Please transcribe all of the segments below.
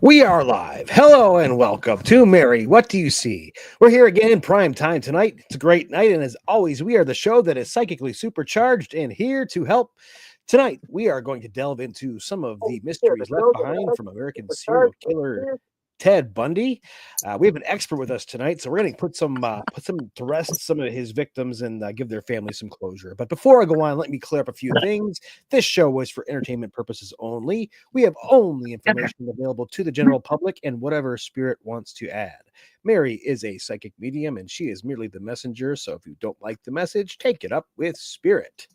We are live. Hello and welcome to Mary. What do you see? We're here again in prime time tonight. It's a great night, and as always, we are the show that is psychically supercharged and here to help. Tonight, we are going to delve into some of the mysteries left behind from American serial killer Ted Bundy. We have an expert with us tonight, so we're going to put some to rest some of his victims and give their family some closure. But before I go on, let me clear up a few things. This show was for entertainment purposes only. We have only information available to the general public and whatever spirit wants to add. Mary is a psychic medium, and she is merely the messenger. So if you don't like the message, take it up with spirit.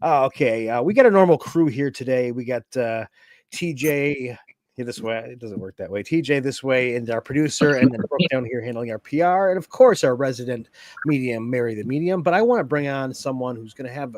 Okay, we got a normal crew here today. We got TJ. This way, it doesn't work that way. TJ this way, and our producer, and then Brooke down here handling our PR, and of course our resident medium, Mary the medium. But I want to bring on someone who's going to have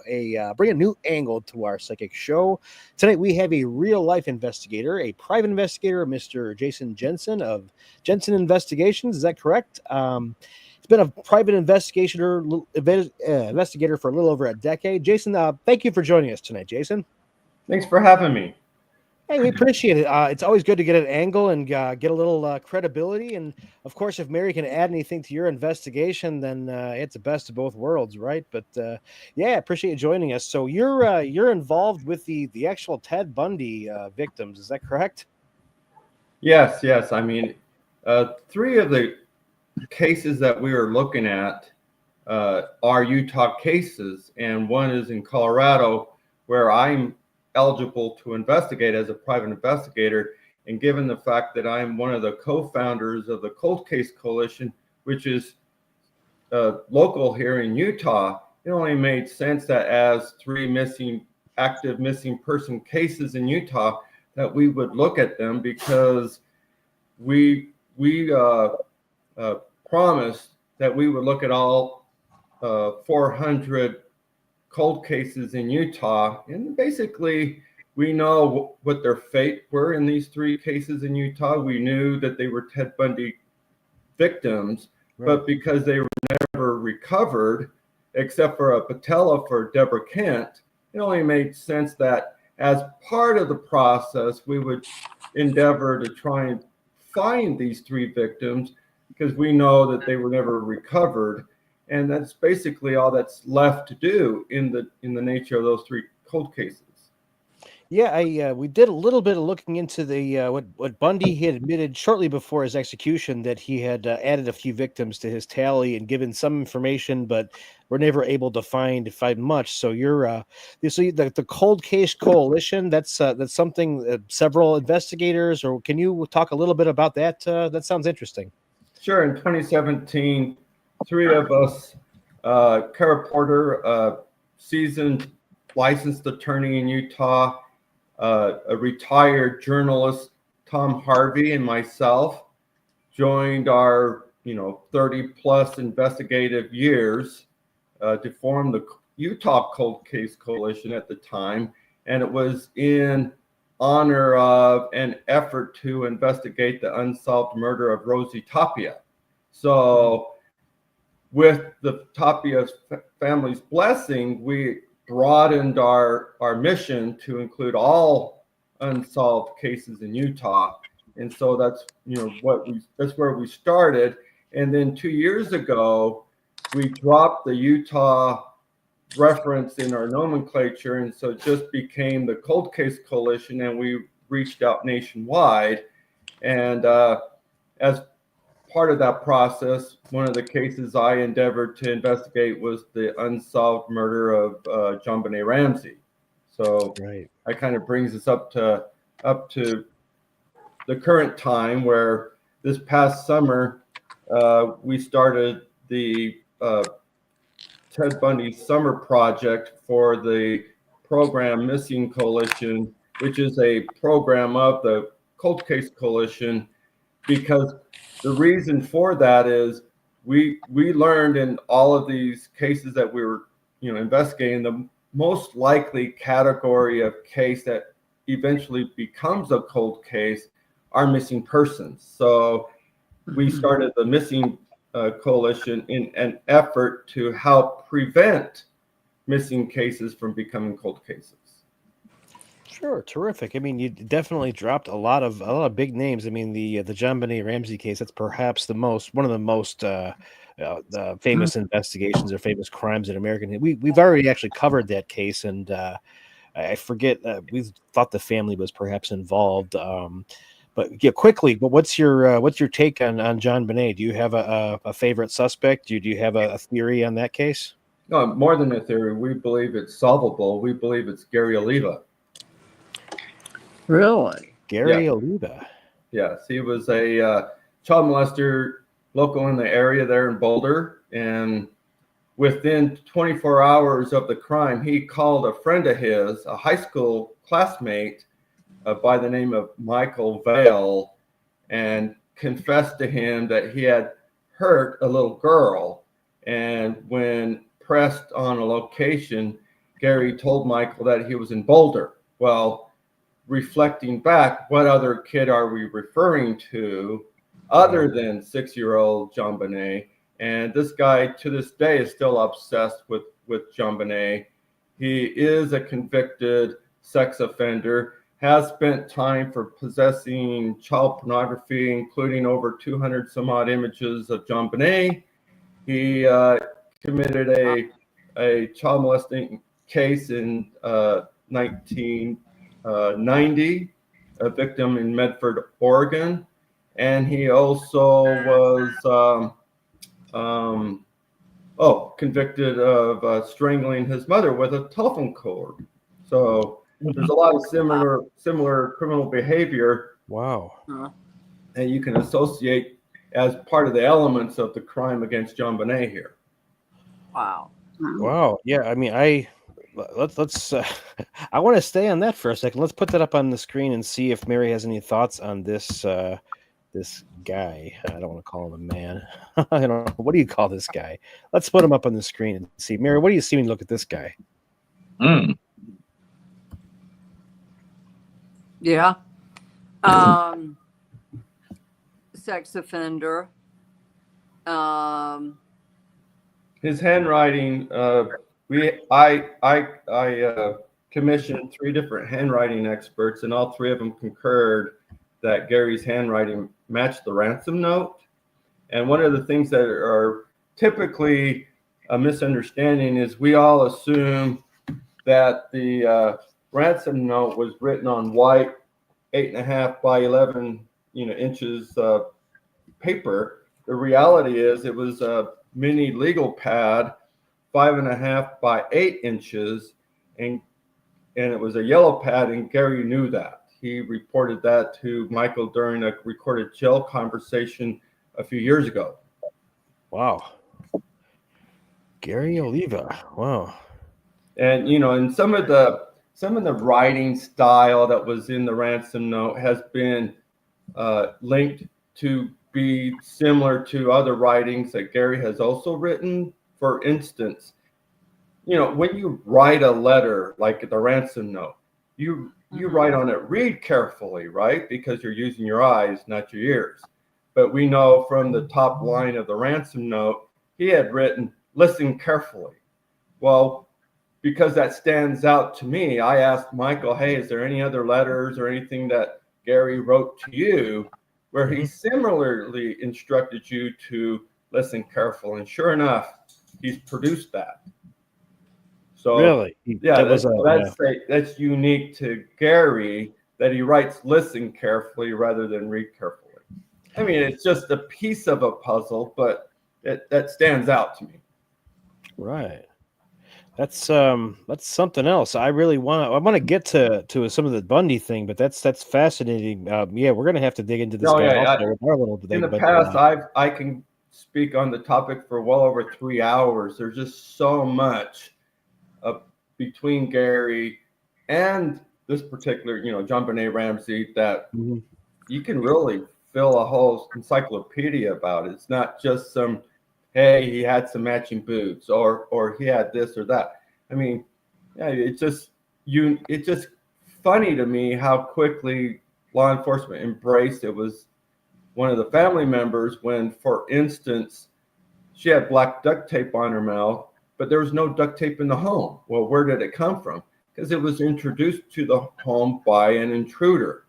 bring a new angle to our psychic show tonight. We have a real life investigator, a private investigator, Mr. Jason Jensen of Jensen Investigations. Is that correct? He's been a private investigator for a little over a decade. Jason, thank you for joining us tonight, Jason. Thanks for having me. Hey, we appreciate it. It's always good to get an angle and get a little credibility. And of course, if Mary can add anything to your investigation, then it's the best of both worlds, right? But yeah, appreciate you joining us. So you're involved with the actual Ted Bundy victims, is that correct? Yes. I mean, three of the cases that we are looking at are Utah cases, and one is in Colorado, where I'm eligible to investigate as a private investigator. And given the fact that I'm one of the co-founders of the Cold Case Coalition, which is local here in Utah, it only made sense that as three active missing person cases in Utah, that we would look at them, because we promised that we would look at all 400 cold cases in Utah, and basically we know what their fate were in these three cases in Utah. We knew that they were Ted Bundy victims, right, but because they were never recovered, except for a patella for Debra Kent, it only made sense that as part of the process, we would endeavor to try and find these three victims, because we know that they were never recovered. And that's basically all that's left to do in the nature of those three cold cases. Yeah, we did a little bit of looking into the what Bundy had admitted shortly before his execution, that he had added a few victims to his tally and given some information, but we're never able to find much. So you're the Cold Case Coalition. That's something several investigators, or can you talk a little bit about that? That sounds interesting. Sure. In 2017. Three of us, Kara Porter, seasoned licensed attorney in Utah, a retired journalist, Tom Harvey, and myself, joined our 30 plus investigative years to form the Utah Cold Case Coalition at the time. And it was in honor of an effort to investigate the unsolved murder of Rosie Tapia. So with the Tapia family's blessing, we broadened our mission to include all unsolved cases in Utah. And so that's that's where we started. And then 2 years ago, we dropped the Utah reference in our nomenclature, and so it just became the Cold Case Coalition, and we reached out nationwide. And as part of that process, one of the cases I endeavored to investigate was the unsolved murder of JonBenet Ramsey. So right, that kind of brings us up to the current time, where this past summer we started the Ted Bundy Summer Project for the program Missing Coalition, which is a program of the Cold Case Coalition, because the reason for that is we learned in all of these cases that we were investigating, the most likely category of case that eventually becomes a cold case are missing persons. So we started the Missing Coalition in an effort to help prevent missing cases from becoming cold cases. Sure, terrific. I mean, you definitely dropped a lot of big names. I mean, the JonBenet Ramsey case, that's perhaps one of the most famous investigations or famous crimes in American. We've already actually covered that case, and I forget we thought the family was perhaps involved. But yeah, quickly. But what's your take on JonBenet? Do you have a favorite suspect? Do you have a theory on that case? No, more than a theory. We believe it's solvable. We believe it's Gary Oliva. Really? Gary Yeah. Oliva. Yes, he was a child molester local in the area there in Boulder. And within 24 hours of the crime, he called a friend of his, a high school classmate by the name of Michael Vale, and confessed to him that he had hurt a little girl. And when pressed on a location, Gary told Michael that he was in Boulder. Well, reflecting back, what other kid are we referring to other than 6-year-old JonBenet? And this guy to this day is still obsessed with JonBenet. He is a convicted sex offender, has spent time for possessing child pornography, including over 200 some odd images of JonBenet. He committed a child molesting case in 1990, a victim in Medford, Oregon. And he also was convicted of strangling his mother with a telephone cord. So there's a lot of similar criminal behavior. Wow. And you can associate as part of the elements of the crime against JonBenet here. Wow. Wow. Yeah. I mean, let's I want to stay on that for a second. Let's put that up on the screen and see if Mary has any thoughts on this this guy. I don't want to call him a man. I don't know. What do you call this guy? Let's put him up on the screen and see. Mary, what do you see when you look at this guy? Yeah. Sex offender. His handwriting, I commissioned 3 different handwriting experts, and all 3 of them concurred that Gary's handwriting matched the ransom note. And one of the things that are typically a misunderstanding is we all assume that the ransom note was written on white 8.5 by 11 inches paper. The reality is it was a mini legal pad 5.5 by 8 inches, and it was a yellow pad, and Gary knew that. He reported that to Michael during a recorded jail conversation a few years ago. Wow. Gary Oliva. Wow. And and some of the writing style that was in the ransom note has been linked to be similar to other writings that Gary has also written. For instance, when you write a letter like the ransom note, you write on it, read carefully, right? Because you're using your eyes, not your ears. But we know from the top line of the ransom note, he had written, listen carefully. Well, because that stands out to me, I asked Michael, hey, is there any other letters or anything that Gary wrote to you where he similarly instructed you to listen carefully? And sure enough, he's produced that. So really? Yeah, that's unique to Gary, that he writes listen carefully rather than read carefully. I mean, it's just a piece of a puzzle, but that stands out to me. Right. That's something else. I want to get to some of the Bundy thing, but that's fascinating. Yeah, we're gonna have to dig into this guy also with our little thing. In the past, I can speak on the topic for well over 3 hours. There's just so much between Gary and this particular, JonBenet Ramsey, that you can really fill a whole encyclopedia about it. It's not just some, hey, he had some matching boots, or he had this or that. I mean, yeah, it's just funny to me how quickly law enforcement embraced it. Was one of the family members when, for instance, she had black duct tape on her mouth, but there was no duct tape in the home. Well, where did it come from? because it was introduced to the home by an intruder.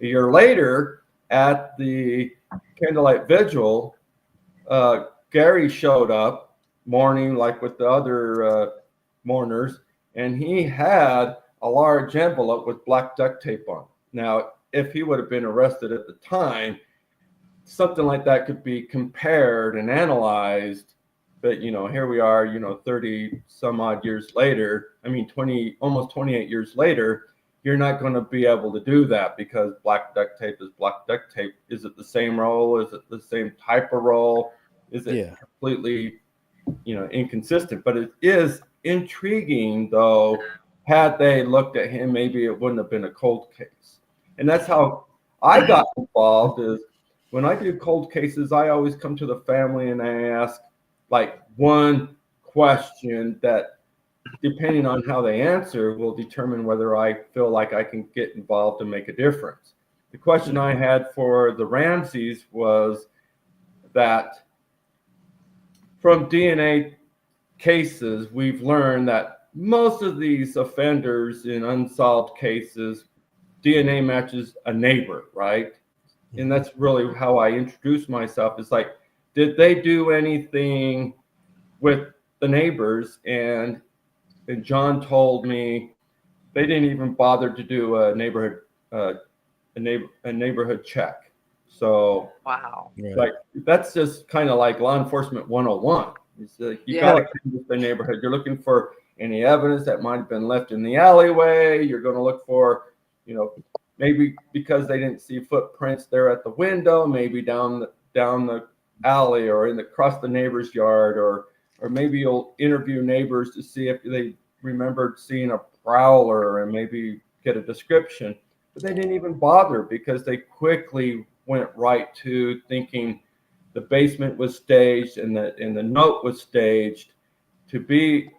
A year later, at the candlelight vigil, Gary showed up mourning like with the other mourners, and he had a large envelope with black duct tape on it. Now, if he would have been arrested at the time, something like that could be compared and analyzed. But, here we are, 30 some odd years later, almost 28 years later, you're not going to be able to do that because black duct tape is black duct tape. Is it the same roll? Is it the same type of roll? Is it completely, inconsistent? But it is intriguing, though. Had they looked at him, maybe it wouldn't have been a cold case. And that's how I got involved. Is when I do cold cases, I always come to the family and I ask like one question that, depending on how they answer, will determine whether I feel like I can get involved and make a difference. The question I had for the Ramseys was that from DNA cases, we've learned that most of these offenders in unsolved cases, DNA matches a neighbor, right? And that's really how I introduce myself. It's like, did they do anything with the neighbors? And John told me they didn't even bother to do a neighborhood check. So Wow. like that's just kind of like law enforcement 101. It's like you got to come to the neighborhood. You're looking for any evidence that might have been left in the alleyway. You're going to look for, maybe because they didn't see footprints there at the window, maybe down the alley or across the neighbor's yard, or maybe you'll interview neighbors to see if they remembered seeing a prowler and maybe get a description. But they didn't even bother because they quickly went right to thinking the basement was staged and the note was staged to be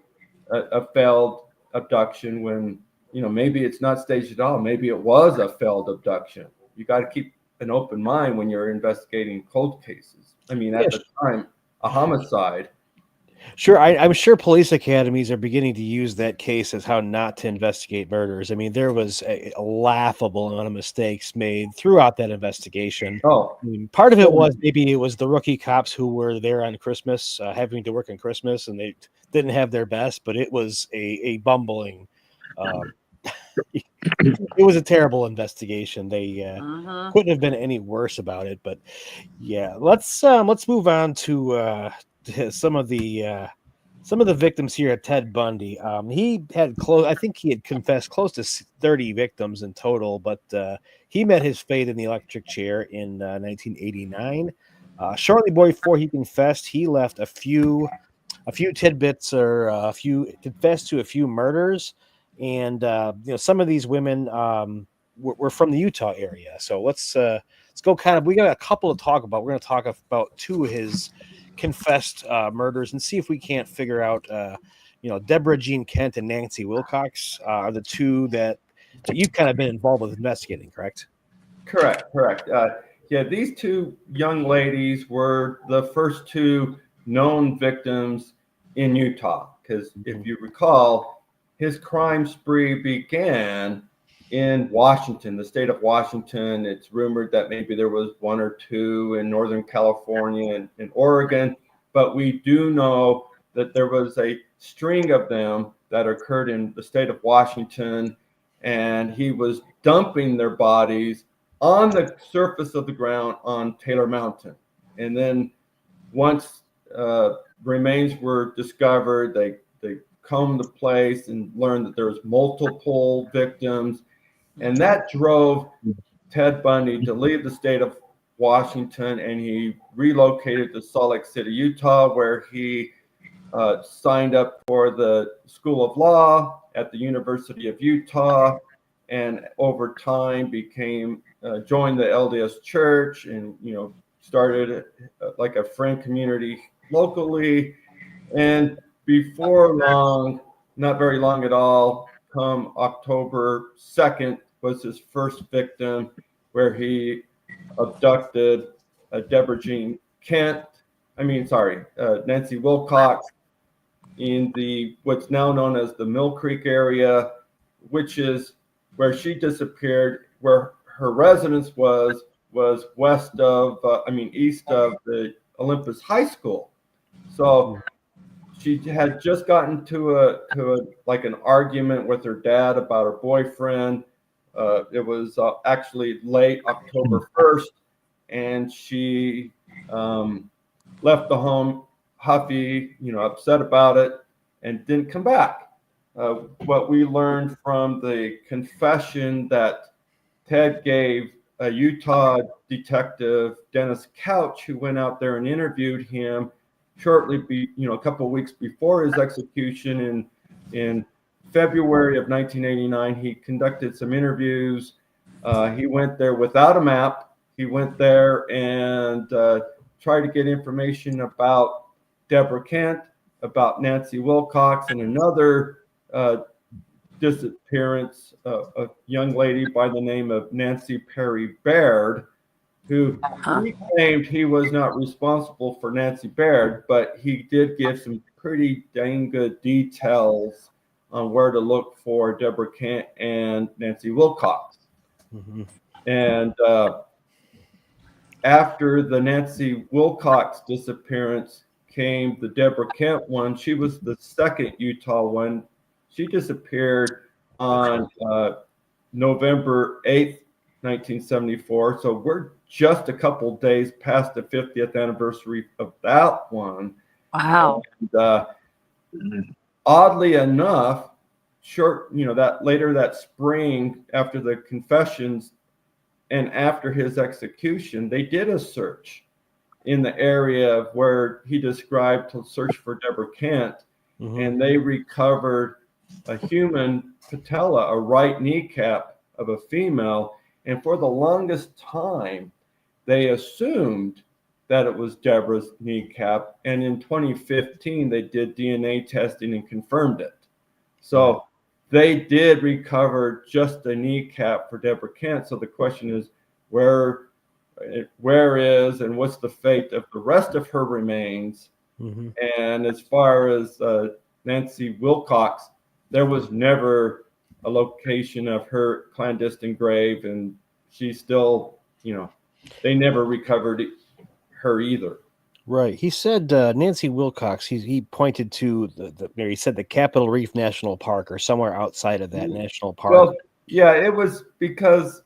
a failed abduction when, maybe it's not staged at all. Maybe it was a failed abduction. You got to keep an open mind when you're investigating cold cases. At the time, a homicide. Sure, I'm sure police academies are beginning to use that case as how not to investigate murders. There was a laughable amount of mistakes made throughout that investigation. Oh, Part of it was maybe it was the rookie cops who were there on Christmas, having to work on Christmas, and they didn't have their best. But it was a bumbling. It was a terrible investigation. They couldn't have been any worse about it. But yeah, let's move on to some of the victims here at Ted Bundy. He had I think he had confessed close to 30 victims in total, but he met his fate in the electric chair in 1989. Shortly before he confessed, he left a few tidbits or confessed to a few murders, and some of these women were from the Utah area. So let's go we got a couple to talk about. We're going to talk about two of his confessed murders and see if we can't figure out Debra Jean Kent and Nancy Wilcox are the two that you've kind of been involved with investigating, correct? Correct. These two young ladies were the first two known victims in Utah, because if you recall, his crime spree began in Washington, the state of Washington. It's rumored that maybe there was one or two in Northern California and Oregon, but we do know that there was a string of them that occurred in the state of Washington, and he was dumping their bodies on the surface of the ground on Taylor Mountain. And then once remains were discovered, they combed the place and learned that there was multiple victims. And that drove Ted Bundy to leave the state of Washington, and he relocated to Salt Lake City, Utah, where he signed up for the School of Law at the University of Utah, and over time joined the LDS Church, and started like a friend community locally. And before long, not very long at all, come October 2nd was his first victim, where he abducted Debra Jean Kent. Nancy Wilcox in what's now known as the Mill Creek area. which is where she disappeared, where her residence was west of, east of the Olympus High School. So she had just gotten to an argument with her dad about her boyfriend. It was actually late October 1st, and she left the home huffy, upset about it, and didn't come back. What we learned from the confession that Ted gave a Utah detective, Dennis Couch, who went out there and interviewed him shortly, a couple of weeks before his execution in February of 1989. He conducted some interviews. He went there without a map. He went there and tried to get information about Debra Kent, about Nancy Wilcox, and another disappearance, a young lady by the name of Nancy Perry Baird, who he claimed he was not responsible for Nancy Baird, but he did give some pretty dang good details on where to look for Debra Kent and Nancy Wilcox. Mm-hmm. And after the Nancy Wilcox disappearance came the Debra Kent one. She was the second Utah one. She disappeared on November 8th, 1974. So we're just a couple days past the 50th anniversary of that one. Wow. And, oddly enough, that later that spring, after the confessions and after his execution, they did a search in the area where he described to search for Debra Kent, and they recovered a human patella, a right kneecap of a female, and for the longest time, they assumed that it was Debra's kneecap, and in 2015, they did DNA testing and confirmed it. So they did recover just a kneecap for Debra Kent. So the question is, where is and what's the fate of the rest of her remains? And as far as Nancy Wilcox, there was never a location of her clandestine grave, and she's still, they never recovered her either. Right. He said Nancy Wilcox, he pointed to he said the Capitol Reef National Park or somewhere outside of that national park. Well, yeah, it was because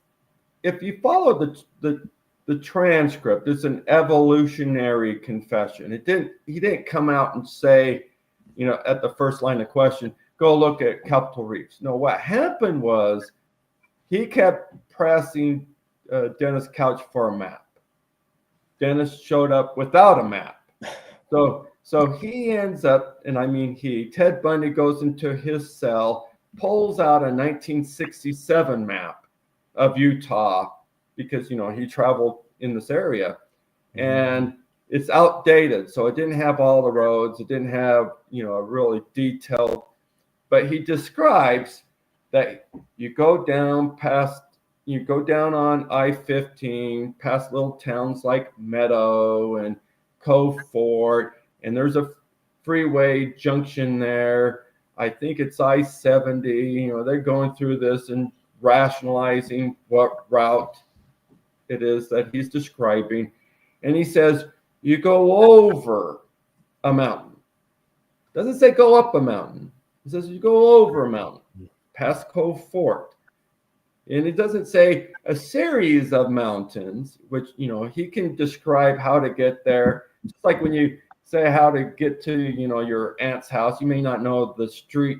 if you follow the transcript, it's an evolutionary confession. He didn't come out and say, at the first line of question, go look at Capitol Reefs. No, what happened was he kept pressing Dennis Couch for a map. Dennis showed up without a map. So he ends up, Ted Bundy goes into his cell, pulls out a 1967 map of Utah because, he traveled in this area, and it's outdated. So it didn't have all the roads. It didn't have, a really detailed, but he describes that you go down on I-15 past little towns like Meadow and Cove Fort, and there's a freeway junction there. I think it's I-70. They're going through this and rationalizing what route it is that he's describing. And he says, you go over a mountain. Doesn't say go up a mountain. It says you go over a mountain, past Cove Fort. And it doesn't say a series of mountains, which, he can describe how to get there. Just like when you say how to get to, your aunt's house, you may not know the street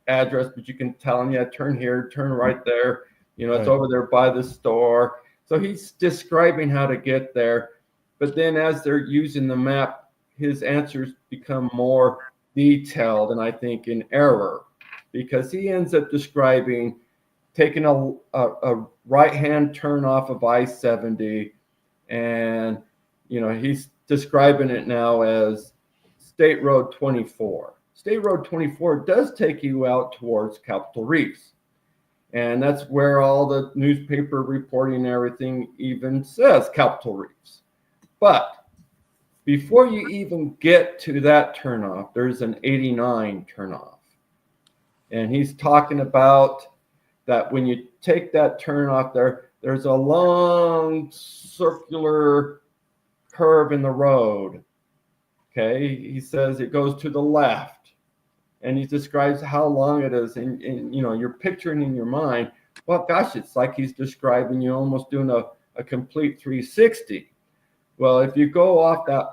address, but you can tell them, turn here, turn right there. It's over there by the store. So he's describing how to get there. But then as they're using the map, his answers become more detailed and I think in error, because he ends up describing taking a right-hand turn off of I-70, and he's describing it now as State Road 24. State Road 24 does take you out towards Capitol Reefs, and that's where all the newspaper reporting and everything even says Capitol Reefs. But before you even get to that turnoff, there's an 89 turnoff. And he's talking about that when you take that turn off there, there's a long circular curve in the road. Okay, he says it goes to the left, and he describes how long it is, and you know, you're picturing in your mind, well, gosh, it's like he's describing you almost doing a complete 360. Well, if you go off that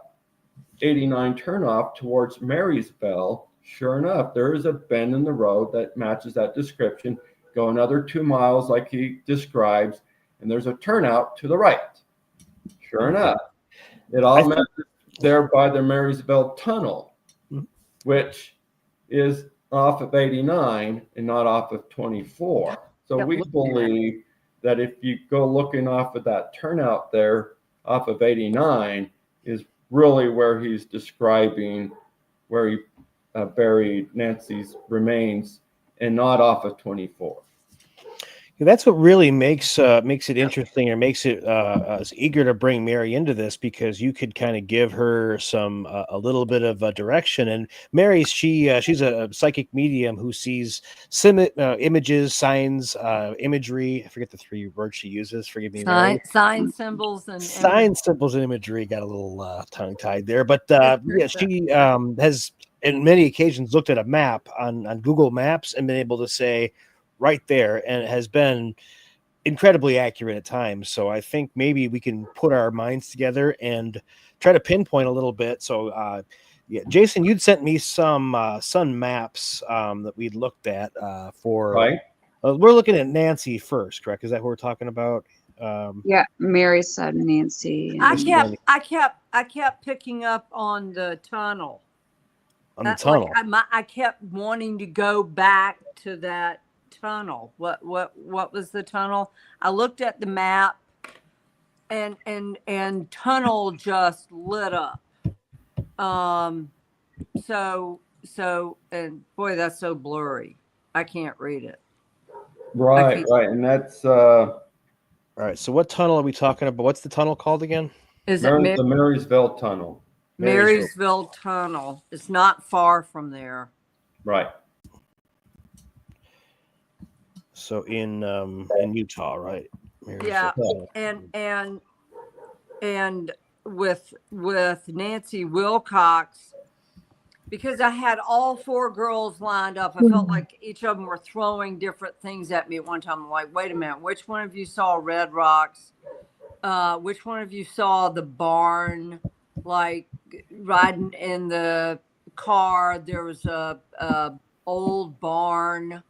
89 turnoff towards Marysville, sure enough, there is a bend in the road that matches that description. Go another 2 miles like he describes, and there's a turnout to the right. Sure enough, it all matches there by the Marysville Tunnel, which is off of 89 and not off of 24. So we believe that if you go looking off of that turnout there off of 89 is really where he's describing where he buried Nancy's remains, and not off of 24. That's what really makes it interesting, or makes it us eager to bring Mary into this, because you could kind of give her some a little bit of direction. And Mary's she's a psychic medium who sees images, signs, imagery. I forget the 3 words she uses. Forgive me, Mary. Sign symbols and Signs, symbols, and imagery. Got a little tongue tied there, but yeah, she has in many occasions looked at a map on Google Maps and been able to say right there, and it has been incredibly accurate at times. So I think maybe we can put our minds together and try to pinpoint a little bit. So yeah, Jason, you'd sent me some sun maps that we'd looked at for Right. We're looking at Nancy first, correct? Is that what we're talking about? Yeah, Mary said Nancy. I kept picking up on the tunnel. On the tunnel. Like I kept wanting to go back to that tunnel. What was the tunnel? I looked at the map, and tunnel just lit up. So and boy, that's so blurry. I can't read it. Right, and that's all right. So what tunnel are we talking about? What's the tunnel called again? Is the it Marysville Tunnel? Marysville Tunnel? It's not far from there. Right. So in Utah, right? Yeah, and with Nancy Wilcox, because I had all 4 girls lined up. I felt like each of them were throwing different things at me at one time. I'm like, wait a minute, which one of you saw Red Rocks? Which one of you saw the barn? Like riding in the car, there was a old barn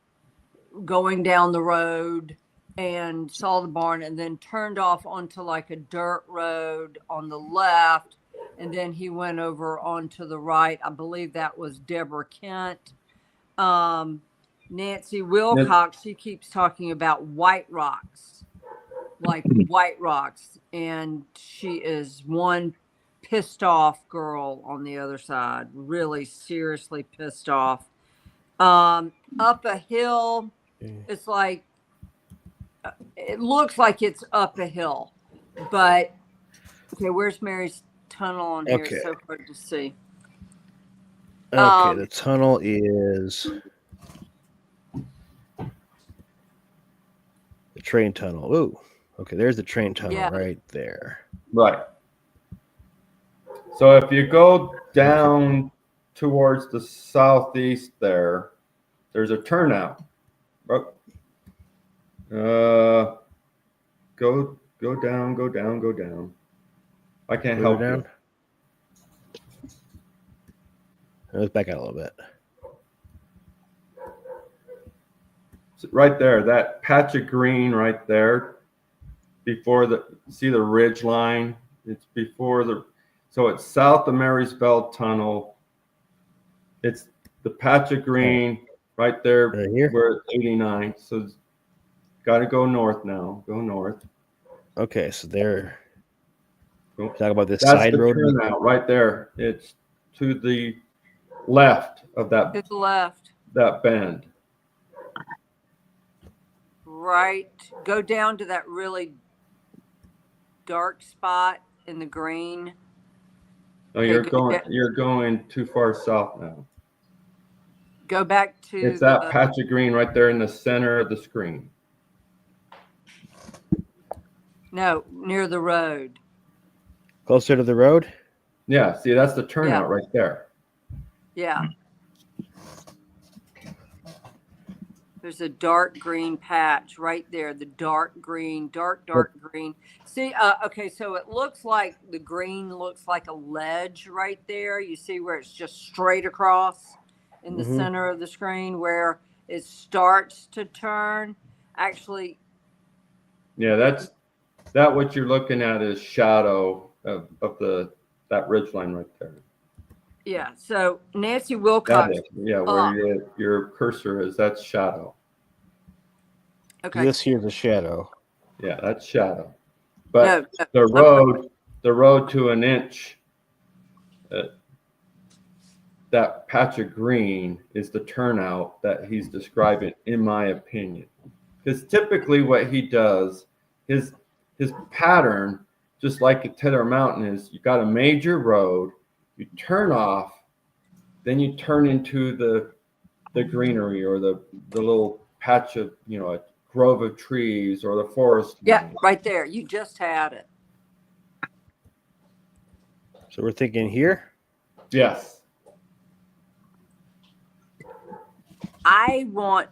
going down the road, and saw the barn, and then turned off onto like a dirt road on the left, and then he went over onto the right. I believe that was Debra Kent. Nancy Wilcox, she keeps talking about White Rocks, like White Rocks, and she is one pissed off girl on the other side, really seriously pissed off. Up a hill, it's like, it looks like it's up a hill, but okay, where's Mary's tunnel on here? Okay. It's so hard to see. Okay, the tunnel is the train tunnel. Ooh, okay, there's the train tunnel right there. Right. So if you go down towards the southeast there's a turnout. Go down. I can't help you. Let's back out a little bit. Right there, that patch of green right there, see the ridge line? It's so it's south of Marysville Tunnel. It's the patch of green right there, right here, where it's 89. So it's got to go north now. Go north. Okay, so there. Talk about this side road right there. It's to the left of that. To the left. That bend. Right. Go down to that really dark spot in the green. Oh, you're going too far south now. Go back to It's that patch of green right there in the center of the screen. No, near the road. Closer to the road? Yeah, see, that's the turnout right there. Yeah. There's a dark green patch right there. The dark green, dark green. See, okay, so it looks like the green looks like a ledge right there. You see where it's just straight across in the center of the screen where it starts to turn. Actually. Yeah, that what you're looking at is shadow of that ridge line right there. Yeah, so Nancy Wilcox. Where your cursor is, that's shadow. Okay. This here's a shadow. Yeah, that's shadow. But the road to an inch, that patch of green is the turnout that he's describing, in my opinion. Because typically what he does, his pattern, just like at Ted Mountain, is you got a major road, you turn off, then you turn into the greenery or the little patch of, a grove of trees or the forest. Yeah, right there. You just had it. So we're thinking here? Yes. I want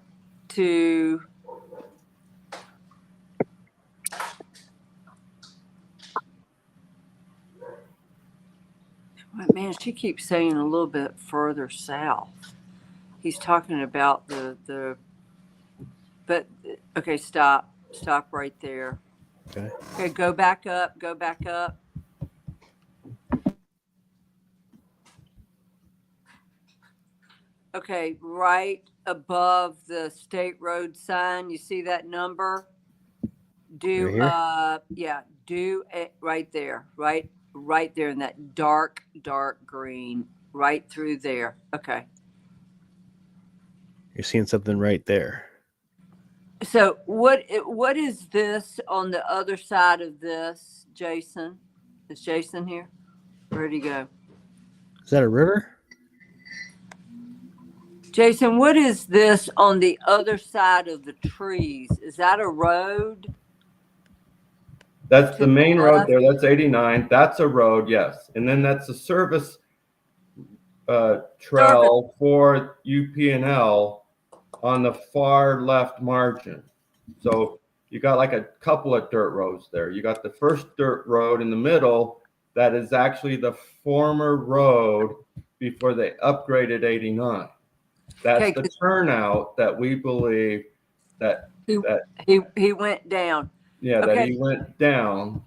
to man, she keeps saying a little bit further south. He's talking about but okay, stop right there. Okay, go back up. Okay, right above the state road sign, you see that number? Do it right there, right there in that dark green, right through there. Okay. You're seeing something right there. So what is this on the other side of this, Jason? Is Jason here? Where'd he go? Is that a river? Jason, what is this on the other side of the trees? Is that a road? That's the main road there. That's 89. That's a road, yes. And then that's a service trail for UP&L on the far left margin. So you got like a couple of dirt roads there. You got the first dirt road in the middle that is actually the former road before they upgraded 89. That's the turnout that we believe that he went down. Yeah, that he went down.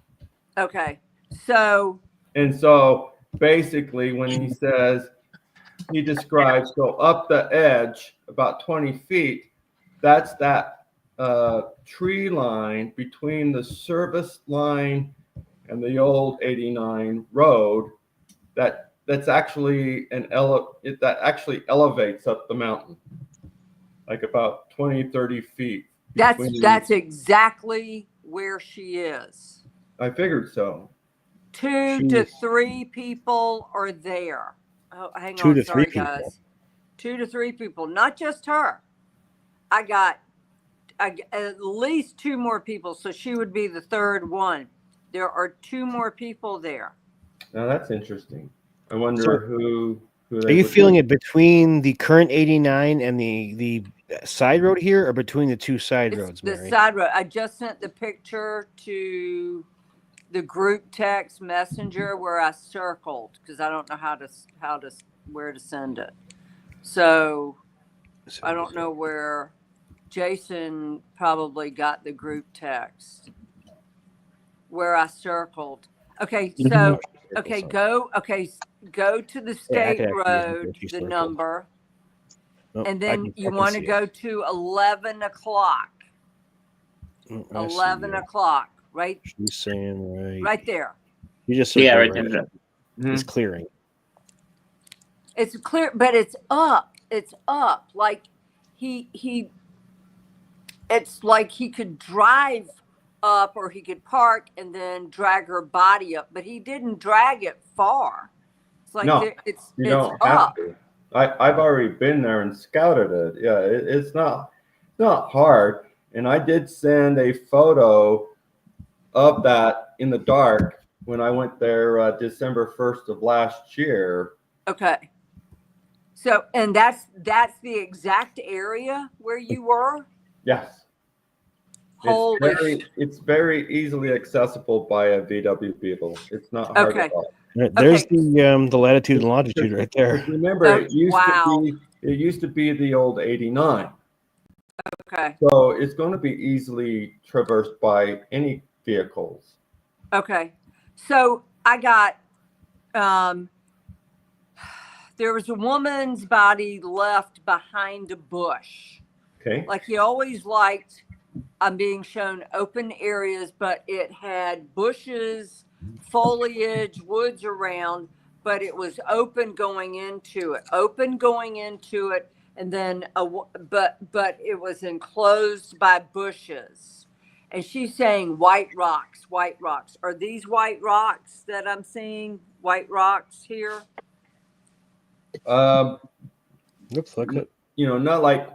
Okay. So basically when he describes go up the edge about 20 feet, that's that tree line between the service line and the old 89 road that's actually that actually elevates up the mountain like about 20-30 feet. That's exactly where she is. I figured so. 2 to 3 people are there. Oh, hang on. 2 to 3 Sorry, people. guys. 2 to 3 people, not just her. I got at least 2 more people, so she would be the third one. There are 2 more people there. Now that's interesting. I wonder who are you feeling it between the current 89 and the side road here, or between the 2 side roads, Mary? The side road. I just sent the picture to the group text messenger where I circled because I don't know where to send it. So I don't know where. Jason probably got the group text where I circled. Okay, so go to the state road, the number, and then you want to go to 11 o'clock. 11 o'clock, right? She's saying right there. You just right there. It's clearing. It's clear, but it's up. It's up. Like he. It's like he could drive up, or he could park and then drag her body up, but he didn't drag it far. It's like you don't have up. to. I've already been there and scouted it. Yeah, it's not hard. And I did send a photo of that in the dark when I went there December 1st of last year. Okay. So, and that's the exact area where you were? Yes. Holy It's very easily accessible by a VW Beetle. It's not hard Okay. at all. There's Okay. the latitude and longitude right there. Remember, it used to be the old 89. Okay. So it's going to be easily traversed by any vehicles. Okay. So I got there was a woman's body left behind a bush. Okay. Like he always liked, I'm being shown open areas, but it had bushes, foliage, woods around, but it was open going into it, and then but it was enclosed by bushes. And she's saying white rocks. Are these white rocks that I'm seeing? White rocks here? Looks like it. You know, not like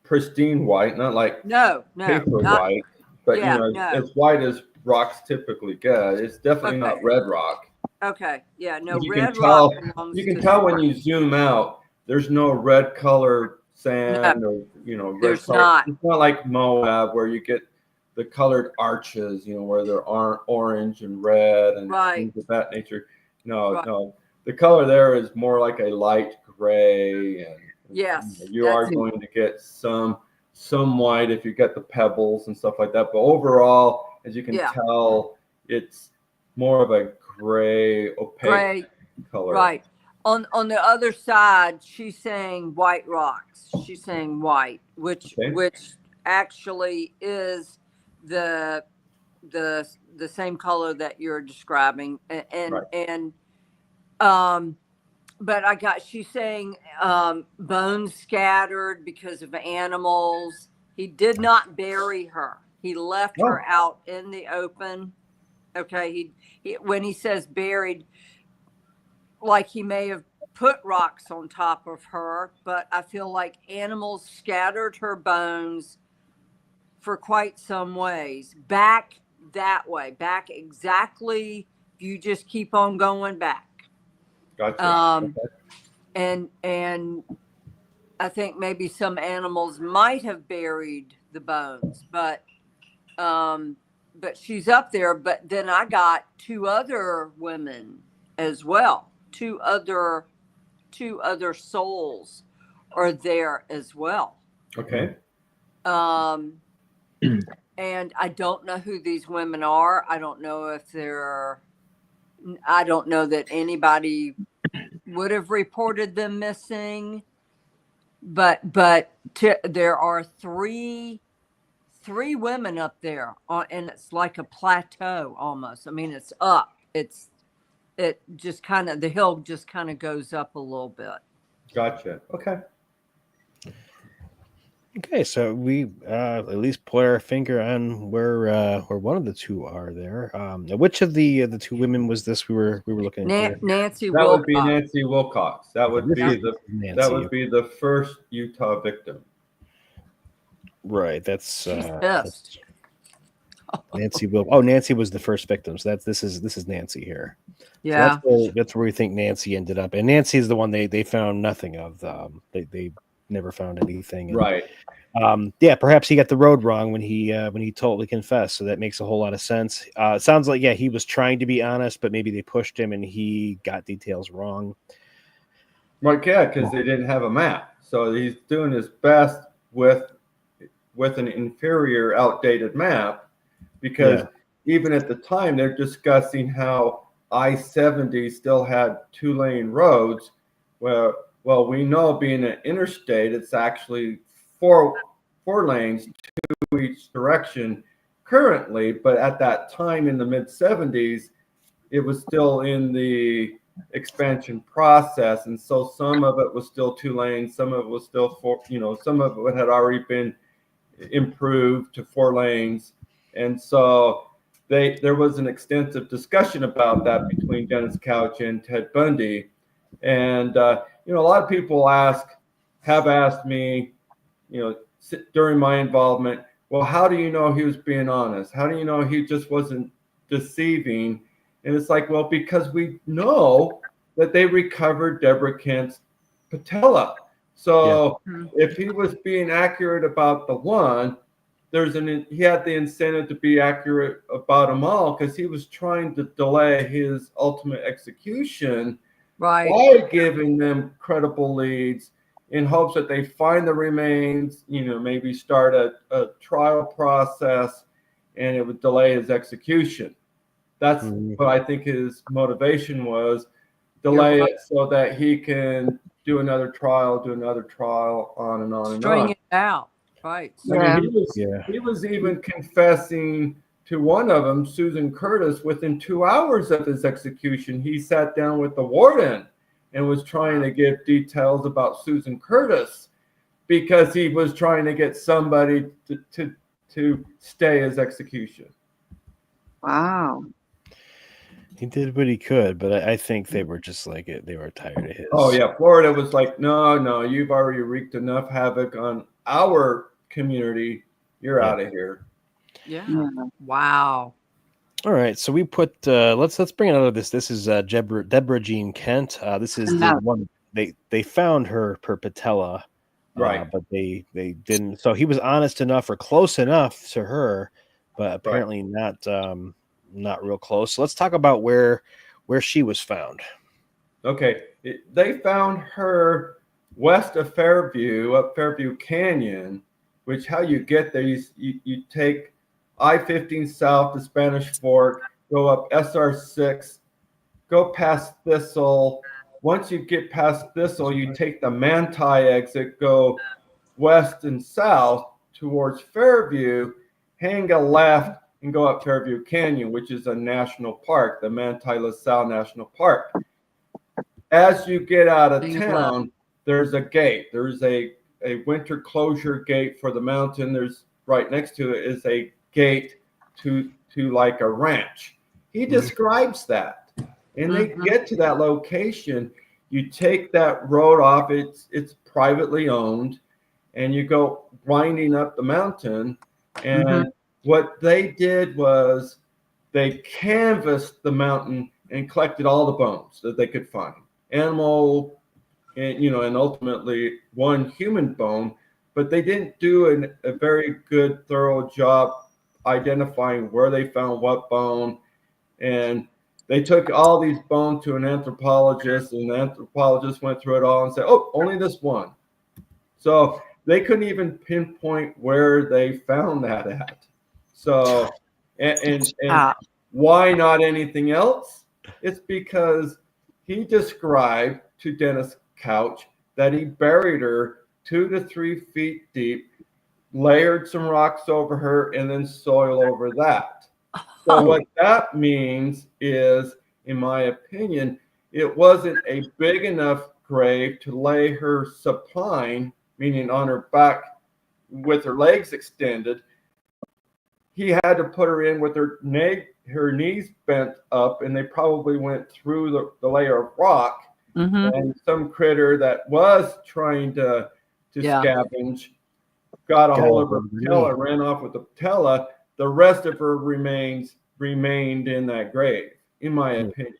pristine white, not like No, paper not, white, but yeah, you know, no. as white as rocks typically get. It's definitely Okay. not red rock. Okay, yeah, no, You red can rock tell. belongs You can to tell when you zoom out. There's no red colored sand, or red there's color. not. It's not like Moab where you get the colored arches, you know, where there aren't orange and red and Right. things of that nature. No, Right. no. The color there is more like a light gray, and Yes, you are going to get some white if you get the pebbles and stuff like that. But overall, as you can tell, it's more of a gray, opaque color. Right. On the other side, she's saying white rocks. She's saying white, which actually is the same color that you're describing. And but she's saying bones scattered because of animals. He did not bury her. He left her out in the open. Okay. He when he says buried, like he may have put rocks on top of her, but I feel like animals scattered her bones for quite some ways. Back that way, back exactly. You just keep on going back. Gotcha. And I think maybe some animals might have buried the bones, but she's up there. But then I got two other women as well. Two other souls are there as well. Okay. And I don't know who these women are. I don't know that anybody would have reported them missing, but there are three women up there and it's like a plateau almost. I mean, it's up. It just kind of, the hill just kind of goes up a little bit. Gotcha. Okay, so we at least put our finger on where one of the two are there. Which of the two women was this we were looking at? Nancy That Wilcox. would be Nancy Wilcox. That would be the first Utah victim. Right. That's pissed. Nancy Wilcox. Oh, Nancy was the first victim. So this is Nancy here. Yeah. So that's where we think Nancy ended up, and Nancy is the one they found nothing of. They never found anything. And, right. Yeah, perhaps he got the road wrong when he totally confessed. So that makes a whole lot of sense. It sounds like he was trying to be honest, but maybe they pushed him and he got details wrong. Right, yeah, because they didn't have a map, so he's doing his best with an inferior, outdated map. Because even at the time, they're discussing how I-70 still had 2-lane roads. Well, we know being an interstate, it's actually four lanes, 2 each direction currently. But at that time in the mid-70s, it was still in the expansion process, and so some of it was still 2 lanes, some of it was still 4. Some of it had already been improved to 4 lanes. And so there was an extensive discussion about that between Dennis Couch and Ted Bundy. And you know, a lot of people have asked me, you know, during my involvement, well, how do you know he was being honest? How do you know he just wasn't deceiving? And it's like, well, because we know that they recovered Debra Kent's patella. So if he was being accurate about the one, he had the incentive to be accurate about them all, because he was trying to delay his ultimate execution by giving them credible leads in hopes that they find the remains, you know, maybe start a trial process, and it would delay his execution. That's what I think his motivation was, delay it so that he can do another trial, on and on and on. String it out. Right. I mean, he was even confessing to one of them, Susan Curtis, within 2 hours of his execution. He sat down with the warden and was trying to give details about Susan Curtis, because he was trying to get somebody to stay his execution. Wow. He did what he could, but I think they were just like it. They were tired of his. Oh yeah, Florida was like, no, you've already wreaked enough havoc on our community. You're out of here. Yeah. Wow. All right, so we put let's bring it out of this. This is Debra Jean Kent. This is the one they found her per patella, right? But they didn't. So he was honest enough or close enough to her, but apparently not real close. So let's talk about where she was found. Okay, they found her west of Fairview, up Fairview Canyon, which how you get there, you take I-15 south to Spanish Fork, go up SR6, go past Thistle. Once you get past Thistle, you take the Manti exit, go west and south towards Fairview, hang a left, and go up Fairview Canyon, which is a national park, the Manti La Salle National Park. As you get out of town, there's a gate. There's a winter closure gate for the mountain. There's right next to it is a gate to like a ranch. He describes that. And they get to that location. You take that road off. It's privately owned, and you go winding up the mountain. And what they did was they canvassed the mountain and collected all the bones that they could find, animal, and ultimately one human bone. But they didn't do a very good, thorough job identifying where they found what bone. And they took all these bones to an anthropologist, and the anthropologist went through it all and said, oh, only this one. So they couldn't even pinpoint where they found that at. So, and why not anything else? It's because he described to Dennis Couch that he buried her 2 to 3 feet deep, layered some rocks over her, and then soil over that. So what that means is, in my opinion, it wasn't a big enough grave to lay her supine, meaning on her back with her legs extended. He had to put her in with her knees bent up, and they probably went through the layer of rock. And some critter that was trying to scavenge got a hold of her patella, ran off with the patella. The rest of her remained in that grave, in my opinion.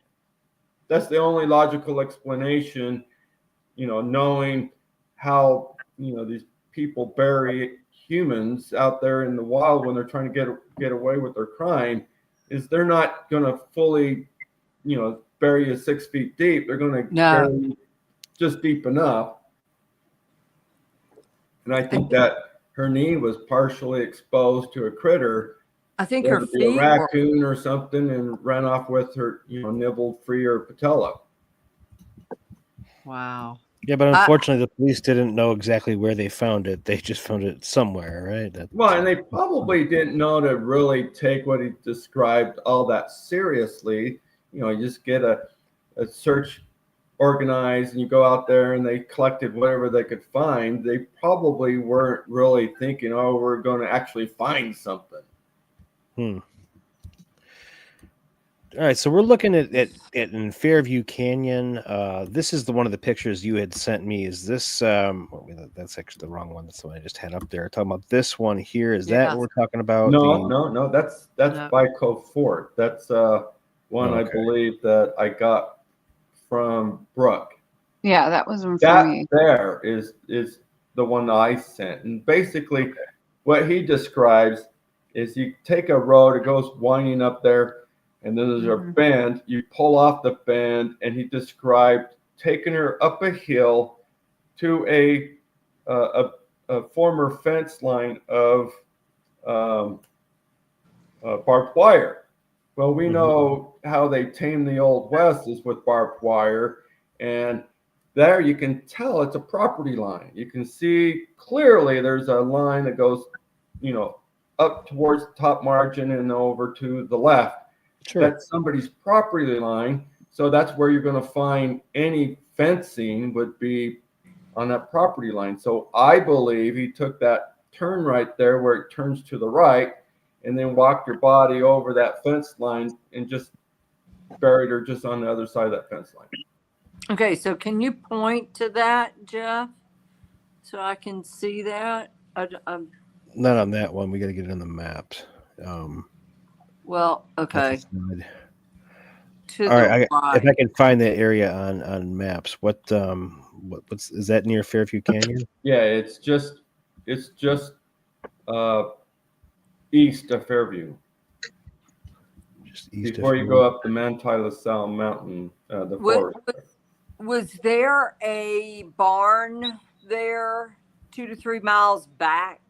That's the only logical explanation, knowing how, these people bury humans out there in the wild when they're trying to get away with their crime, is they're not going to fully, bury you 6 feet deep. They're going to bury you just deep enough. And I think that her knee was partially exposed to a critter. I think her feet, a raccoon or something, and ran off with her, nibbled free her patella. Wow. Yeah, but unfortunately, the police didn't know exactly where they found it. They just found it somewhere, right? Well, and they probably didn't know to really take what he described all that seriously. You just get a search organized, and you go out there, and they collected whatever they could find. They probably weren't really thinking, oh, we're going to actually find something. All right, so we're looking at in Fairview Canyon. This is the one of the pictures you had sent me. Is this that's actually the wrong one. That's the one I just had up there. Talking about this one here. Is that what we're talking about? No. That's No. by Cove Fort. That's one I Okay. believe that I got from Brooke. Yeah, that was one for That me. there is the one that I sent. And basically what he describes is you take a road, it goes winding up there, and then there's a bend. You pull off the bend, and he described taking her up a hill to a former fence line of barbed wire. Well, we know how they tame the Old West is with barbed wire, and there you can tell it's a property line. You can see clearly there's a line that goes, up towards the top margin and over to the left. Sure. That's somebody's property line. So that's where you're going to find any fencing would be on that property line. So I believe he took that turn right there where it turns to the right and then walked your body over that fence line and just buried her just on the other side of that fence line. Okay, so can you point to that, Jeff, so I can see that? Not on that one. We got to get it on the maps. Well, okay. To All right, right. if I can find that area on maps, what's is that near Fairview Canyon? Yeah, it's just east of Fairview. Just east Before of you go up the Manti LaSalle Mountain, the forest. Was there a barn there 2 to 3 miles back?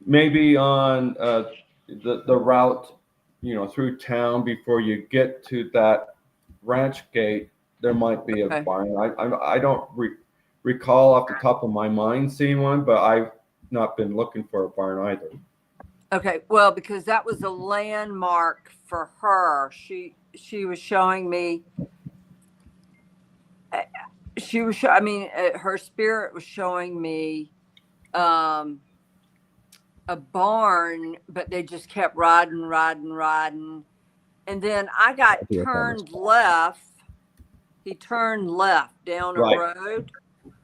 Maybe on the route, through town before you get to that ranch gate, there might be a barn. I don't recall off the top of my mind seeing one, but I've not been looking for a barn either. Okay, well, because that was a landmark for her. She was showing me. Her spirit was showing me a barn, but they just kept riding. And then I got turned left. He turned left down a road.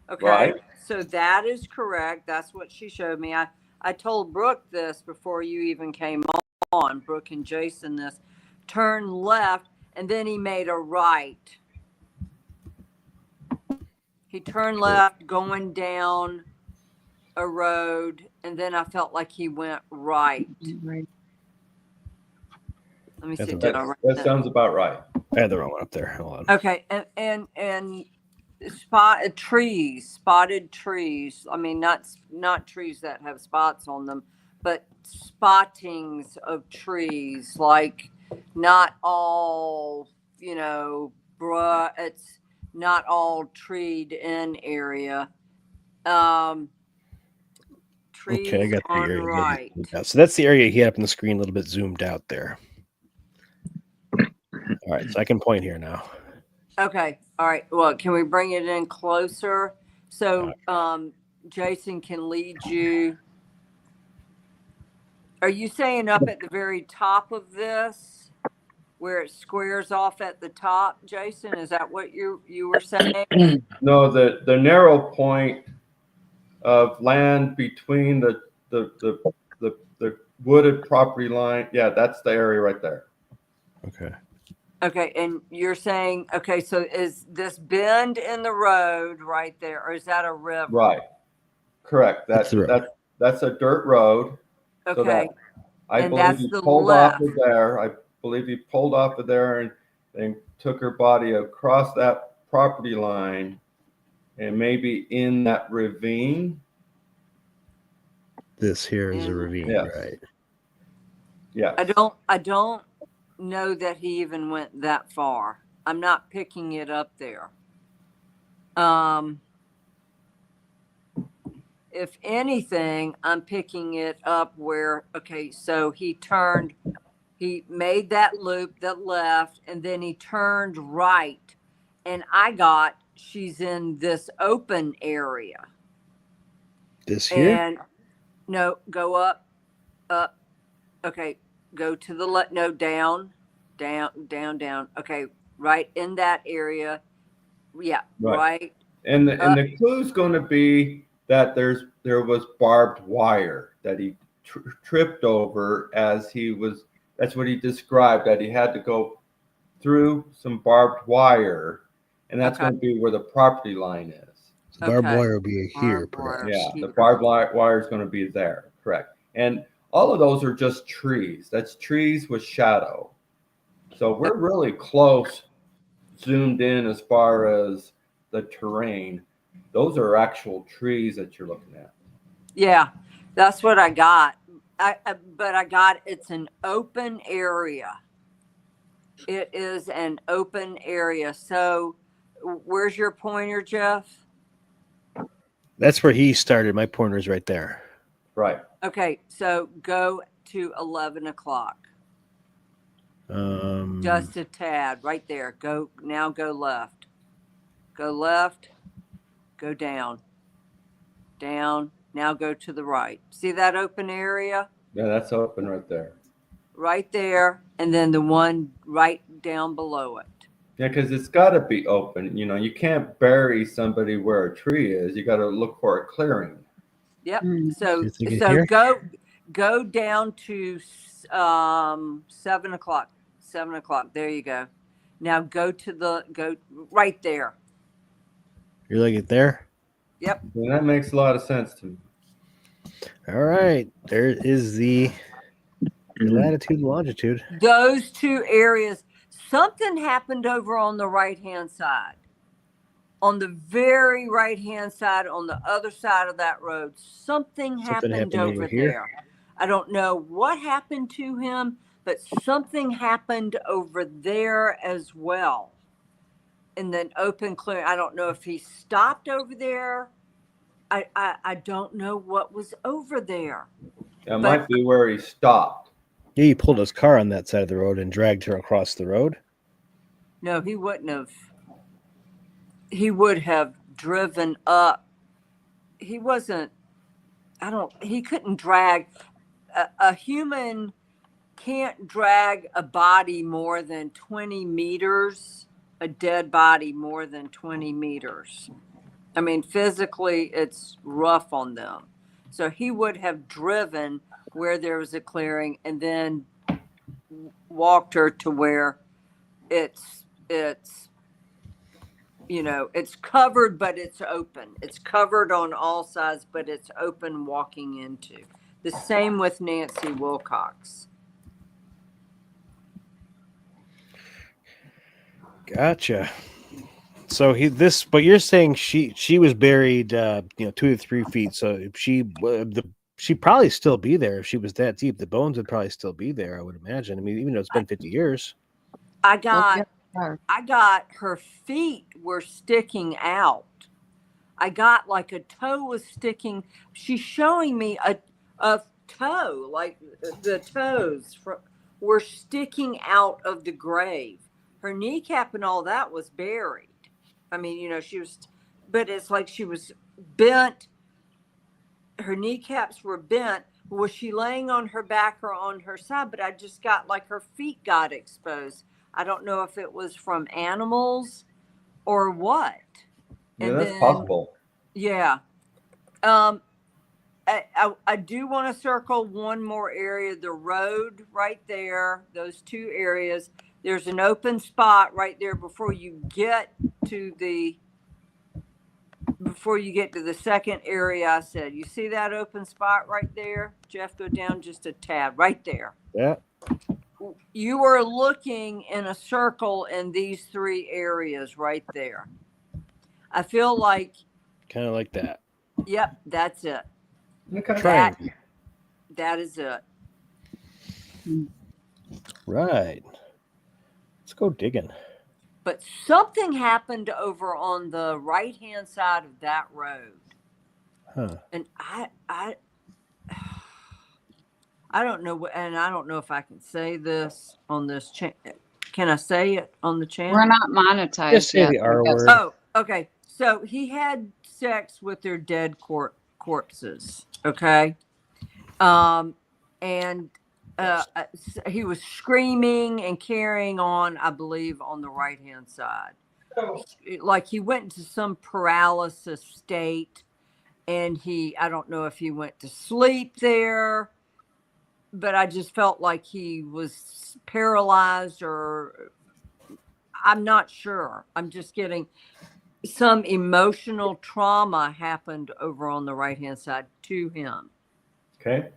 Okay. Right. So that is correct. That's what she showed me. I told Brooke this before you even came on, Brooke and Jason this. Turn left, and then he made a right. He turned left going down a road, and then I felt like he went right. Let me see. That sounds about right. I had the wrong one up there. Hold on. Okay, and spotted trees. I mean, not trees that have spots on them, but spottings of trees. Like not all, it's not all treed in area. Trees Okay, I got the on area. right. So that's the area he had up on the screen, a little bit zoomed out there. All right, so I can point here now. Okay. All right. Well, can we bring it in closer so Jason can lead you? Are you saying up at the very top of this, where it squares off at the top, Jason? Is that what you were saying? No, the narrow point of land between the wooded property line. Yeah, that's the area right there. Okay. Okay, and you're saying, okay, so is this bend in the road right there, or is that a river? Right. Correct. That's a dirt road. Okay. So I believe he pulled off of there. I believe he pulled off of there and then took her body across that property line and maybe in that ravine. This here is a ravine, right? Yeah. I don't know that he even went that far. I'm not picking it up there. If anything, I'm picking it up where, okay, so he made that loop that left, and then he turned right, and she's in this open area. This here? And no, go up. Okay, go to the left, no, down. down. Okay, right in that area. Yeah, right. And the clue's going to be that there was barbed wire that he tripped over as he was. That's what he described. That he had to go through some barbed wire, and that's going to be where the property line is. So barbed wire will be here, perhaps. Yeah, the barbed wire is going to be there. Correct. And all of those are just trees. That's trees with shadow. So we're really close, zoomed in as far as the terrain. Those are actual trees that you're looking at. Yeah, that's what I got. But I got it's an open area. It is an open area. So where's your pointer, Jeff? That's where he started. My pointer's right there. Right. Okay, so go to 11 o'clock. Just a tad right there. Go left. Go left. Go down. Down. Now go to the right. See that open area? Yeah, that's open right there. Right there. And then the one right down below it. Yeah, because it's got to be open. You know, you can't bury somebody where a tree is. You got to look for a clearing. Yep. So go down to 7 o'clock. 7 o'clock. There you go. Now go right there. You're like it there? Yep. And that makes a lot of sense to me. All right. There is the latitude and longitude. Those two areas. Something happened over on the right-hand side. On the very right-hand side, on the other side of that road, something happened over there. I don't know what happened to him, but something happened over there as well. In the open clearing. I don't know if he stopped over there. I don't know what was over there. That might be where he stopped. Yeah, he pulled his car on that side of the road and dragged her across the road. No, he wouldn't have. He would have driven up. He wasn't. He couldn't drag. A human can't drag a body more than 20 meters, a dead body more than 20 meters. I mean, physically, it's rough on them. So he would have driven where there was a clearing and then walked her to where it's covered, but it's open. It's covered on all sides, but it's open walking into. The same with Nancy Wilcox. Gotcha. So but you're saying she was buried, 2 to 3 feet. So she'd probably still be there if she was that deep. The bones would probably still be there, I would imagine. I mean, even though it's been 50 years. I got her feet were sticking out. I got like a toe was sticking. She's showing me a toe, like the toes were sticking out of the grave. Her kneecap and all that was buried. I mean, she was, but it's like she was bent. Her kneecaps were bent. Was she laying on her back or on her side? But I just got like her feet got exposed. I don't know if it was from animals or what. Yeah, that's possible. Yeah. I do want to circle one more area, the road right there, those two areas. There's an open spot right there before you get to the second area. I said, you see that open spot right there? Jeff, go down just a tad right there. Yeah. You are looking in a circle in these three areas right there. I feel like kind of like that. Yep, that's it. Okay. That is it. Right. Let's go digging. But something happened over on the right-hand side of that road. Huh. And I don't know, and I don't know if I can say this on this channel. Can I say it on the channel? We're not monetized. Just say the R word. Oh, okay. So he had sex with their dead corpses. Okay. And he was screaming and carrying on, I believe, on the right hand side. Like he went into some paralysis state, and I don't know if he went to sleep there, but I just felt like he was paralyzed, or I'm not sure. I'm just getting some emotional trauma happened over on the right hand side to him. Okay.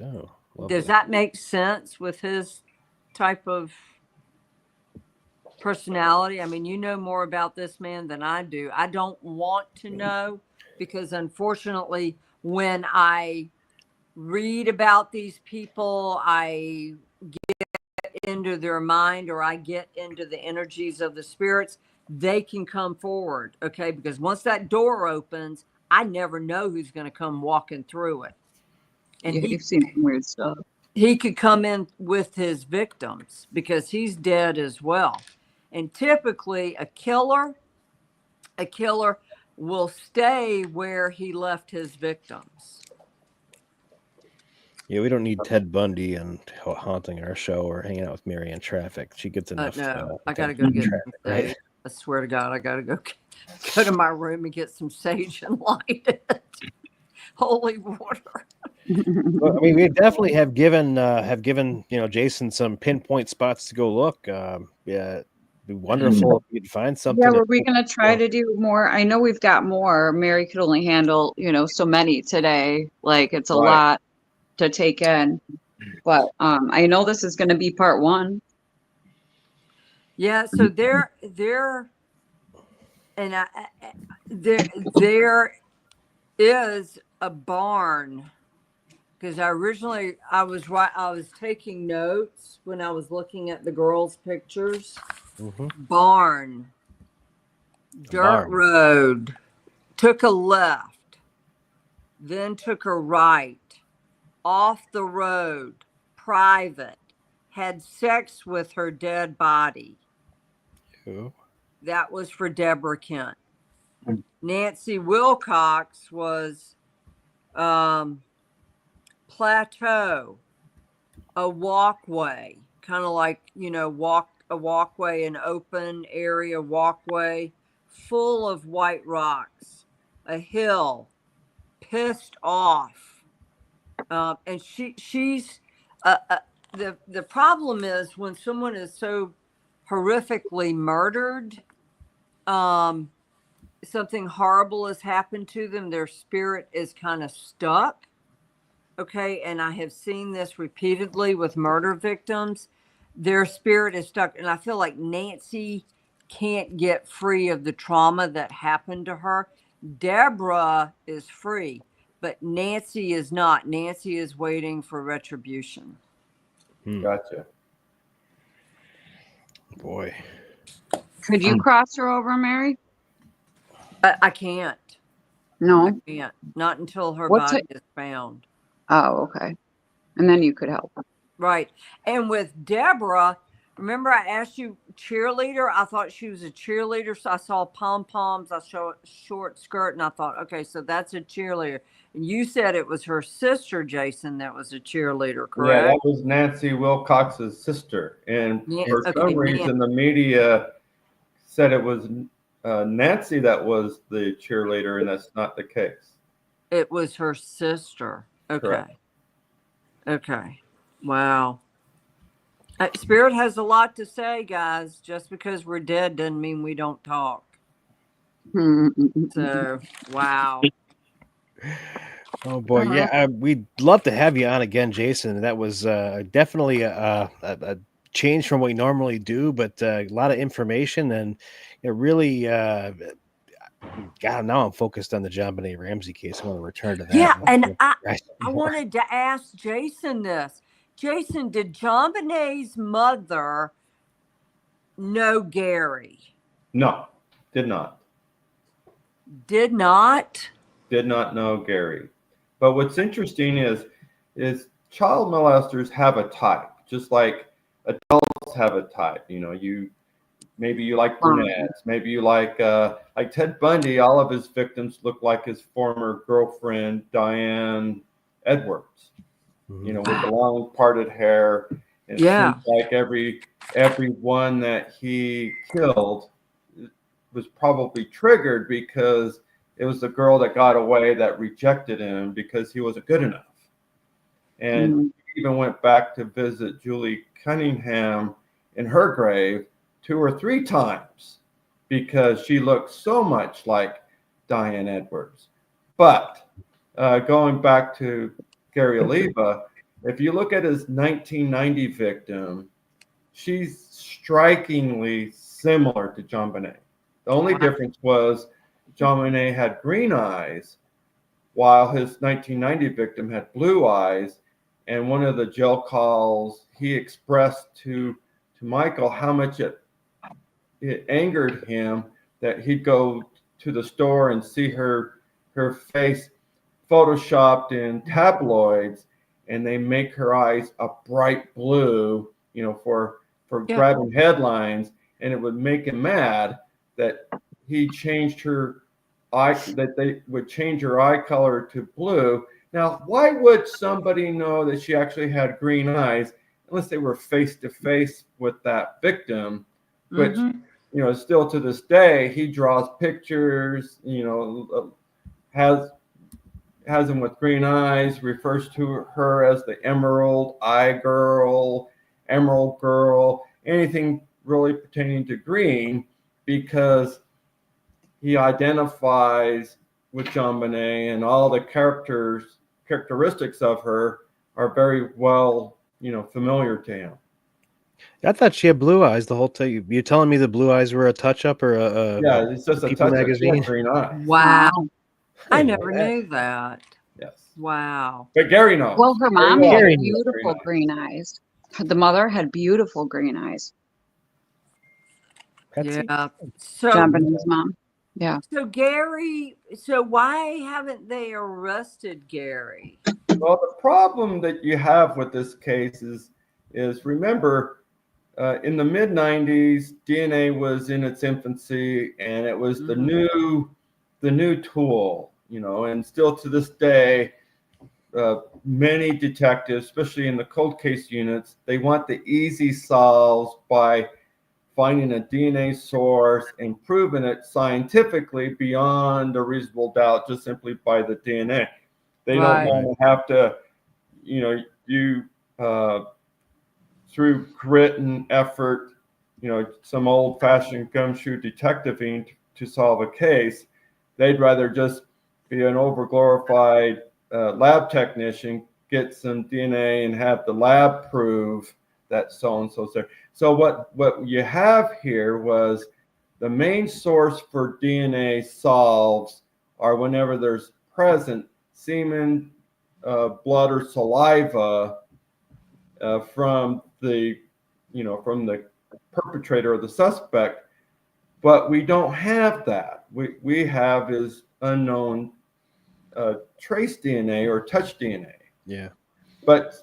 Oh, Does that make sense with his type of personality? I mean, you know more about this man than I do. I don't want to know, because unfortunately, when I read about these people, I get into their mind, or I get into the energies of the spirits, they can come forward. Okay. Because once that door opens, I never know who's going to come walking through it. And Yeah, you've seen some weird stuff. he could come in with his victims, because he's dead as well. And typically a killer will stay where he left his victims. Yeah, we don't need Ted Bundy and haunting our show or hanging out with Mary in traffic. She gets enough. No, I gotta go get some sage. I swear to God, I gotta go to my room and get some sage and light it. Holy water. Well, I mean, we definitely have given Jason some pinpoint spots to go look. Yeah, it'd be wonderful if you'd find something. Yeah, were we going to try to do more? I know we've got more. Mary could only handle, so many today. Like, it's a lot to take in. But I know this is going to be part 1. Yeah, so there is a barn, because I was taking notes when I was looking at the girls' pictures. Barn, dirt road, took a left, then took a right, off the road, private, had sex with her dead body. Who? That was for Debra Kent. Nancy Wilcox was plateau, a walkway, kind of like, a walkway, an open area walkway full of white rocks, a hill, pissed off. And she's the problem is, when someone is so horrifically murdered, something horrible has happened to them, their spirit is kind of stuck. Okay. And I have seen this repeatedly with murder victims. Their spirit is stuck. And I feel like Nancy can't get free of the trauma that happened to her. Debra is free, but Nancy is not. Nancy is waiting for retribution. Gotcha. Boy. Could you cross her over, Mary? I can't. No. I can't. Not until her body is found. Oh, okay. And then you could help. Right. And with Debra, remember I asked you cheerleader? I thought she was a cheerleader. So I saw pom-poms, I saw a short skirt, and I thought, okay, so that's a cheerleader. And you said it was her sister, Jason, that was a cheerleader, correct? Yeah, that was Nancy Wilcox's sister. And for some reason, the media said it was Nancy that was the cheerleader, and that's not the case. It was her sister. Okay. Correct. Okay. Wow. Spirit has a lot to say, guys. Just because we're dead doesn't mean we don't talk. So, wow. Oh boy, yeah, we'd love to have you on again, Jason. That was definitely a change from what we normally do, but a lot of information, and it really, God, now I'm focused on the JonBenet Ramsey case. I want to return to that. Yeah, and I wanted to ask Jason this. Jason, did JonBenet's mother know Gary? No, did not. Did not? Did not know Gary. But what's interesting is child molesters have a type, just like adults have a type. Maybe you like brunettes, maybe you like Ted Bundy. All of his victims look like his former girlfriend, Diane Edwards. you know, with the long parted hair. And Yeah. it seems like every one that he killed was probably triggered because it was the girl that got away that rejected him because he wasn't good enough. And he even went back to visit Julie Cunningham in her grave 2 or 3 times because she looked so much like Diane Edwards. But going back to Gary Oliva, if you look at his 1990 victim, she's strikingly similar to JonBenet. The only difference was JonBenet had green eyes, while his 1990 victim had blue eyes. And one of the jail calls, he expressed to Michael how much it angered him that he'd go to the store and see her face photoshopped in tabloids, and they make her eyes a bright blue, you know, for grabbing headlines, and it would make him mad that he changed her eye, that they would change her eye color to blue. Now, why would somebody know that she actually had green eyes unless they were face to face with that victim, which, you know, still to this day, he draws pictures, you know, has them with green eyes, refers to her as the emerald eye girl, emerald girl, anything really pertaining to green, because he identifies with JonBenet, and all the characteristics of her are very well, you know, familiar to him. I thought she had blue eyes the whole time. You're telling me the blue eyes were a touch-up or a yeah, it's just a People touch magazine? of green eyes. Wow. I didn't know never that. knew that. Yes. Wow. But Gary knows. Well, her mom had Gary knows. beautiful green eyes. The mother had beautiful green eyes. Betsy? Yeah. So, JonBenet's mom. Yeah. so Gary, so why haven't they arrested Gary? Well, the problem that you have with this case is remember, in the mid 90s, DNA was in its infancy, and it was the new tool, you know, and still to this day, many detectives, especially in the cold case units, they want the easy solves by finding a DNA source and proving it scientifically beyond a reasonable doubt just simply by the DNA. They don't want to have to, you know, you through grit and effort, you know, some old-fashioned gumshoe detectiving to solve a case. They'd rather just be an overglorified lab technician, get some DNA and have the lab prove that so-and-so's there. So what you have here was the main source for DNA solves are whenever there's present semen, blood, or saliva from the perpetrator or the suspect. But we don't have that. We have is unknown trace DNA or touch DNA. Yeah. But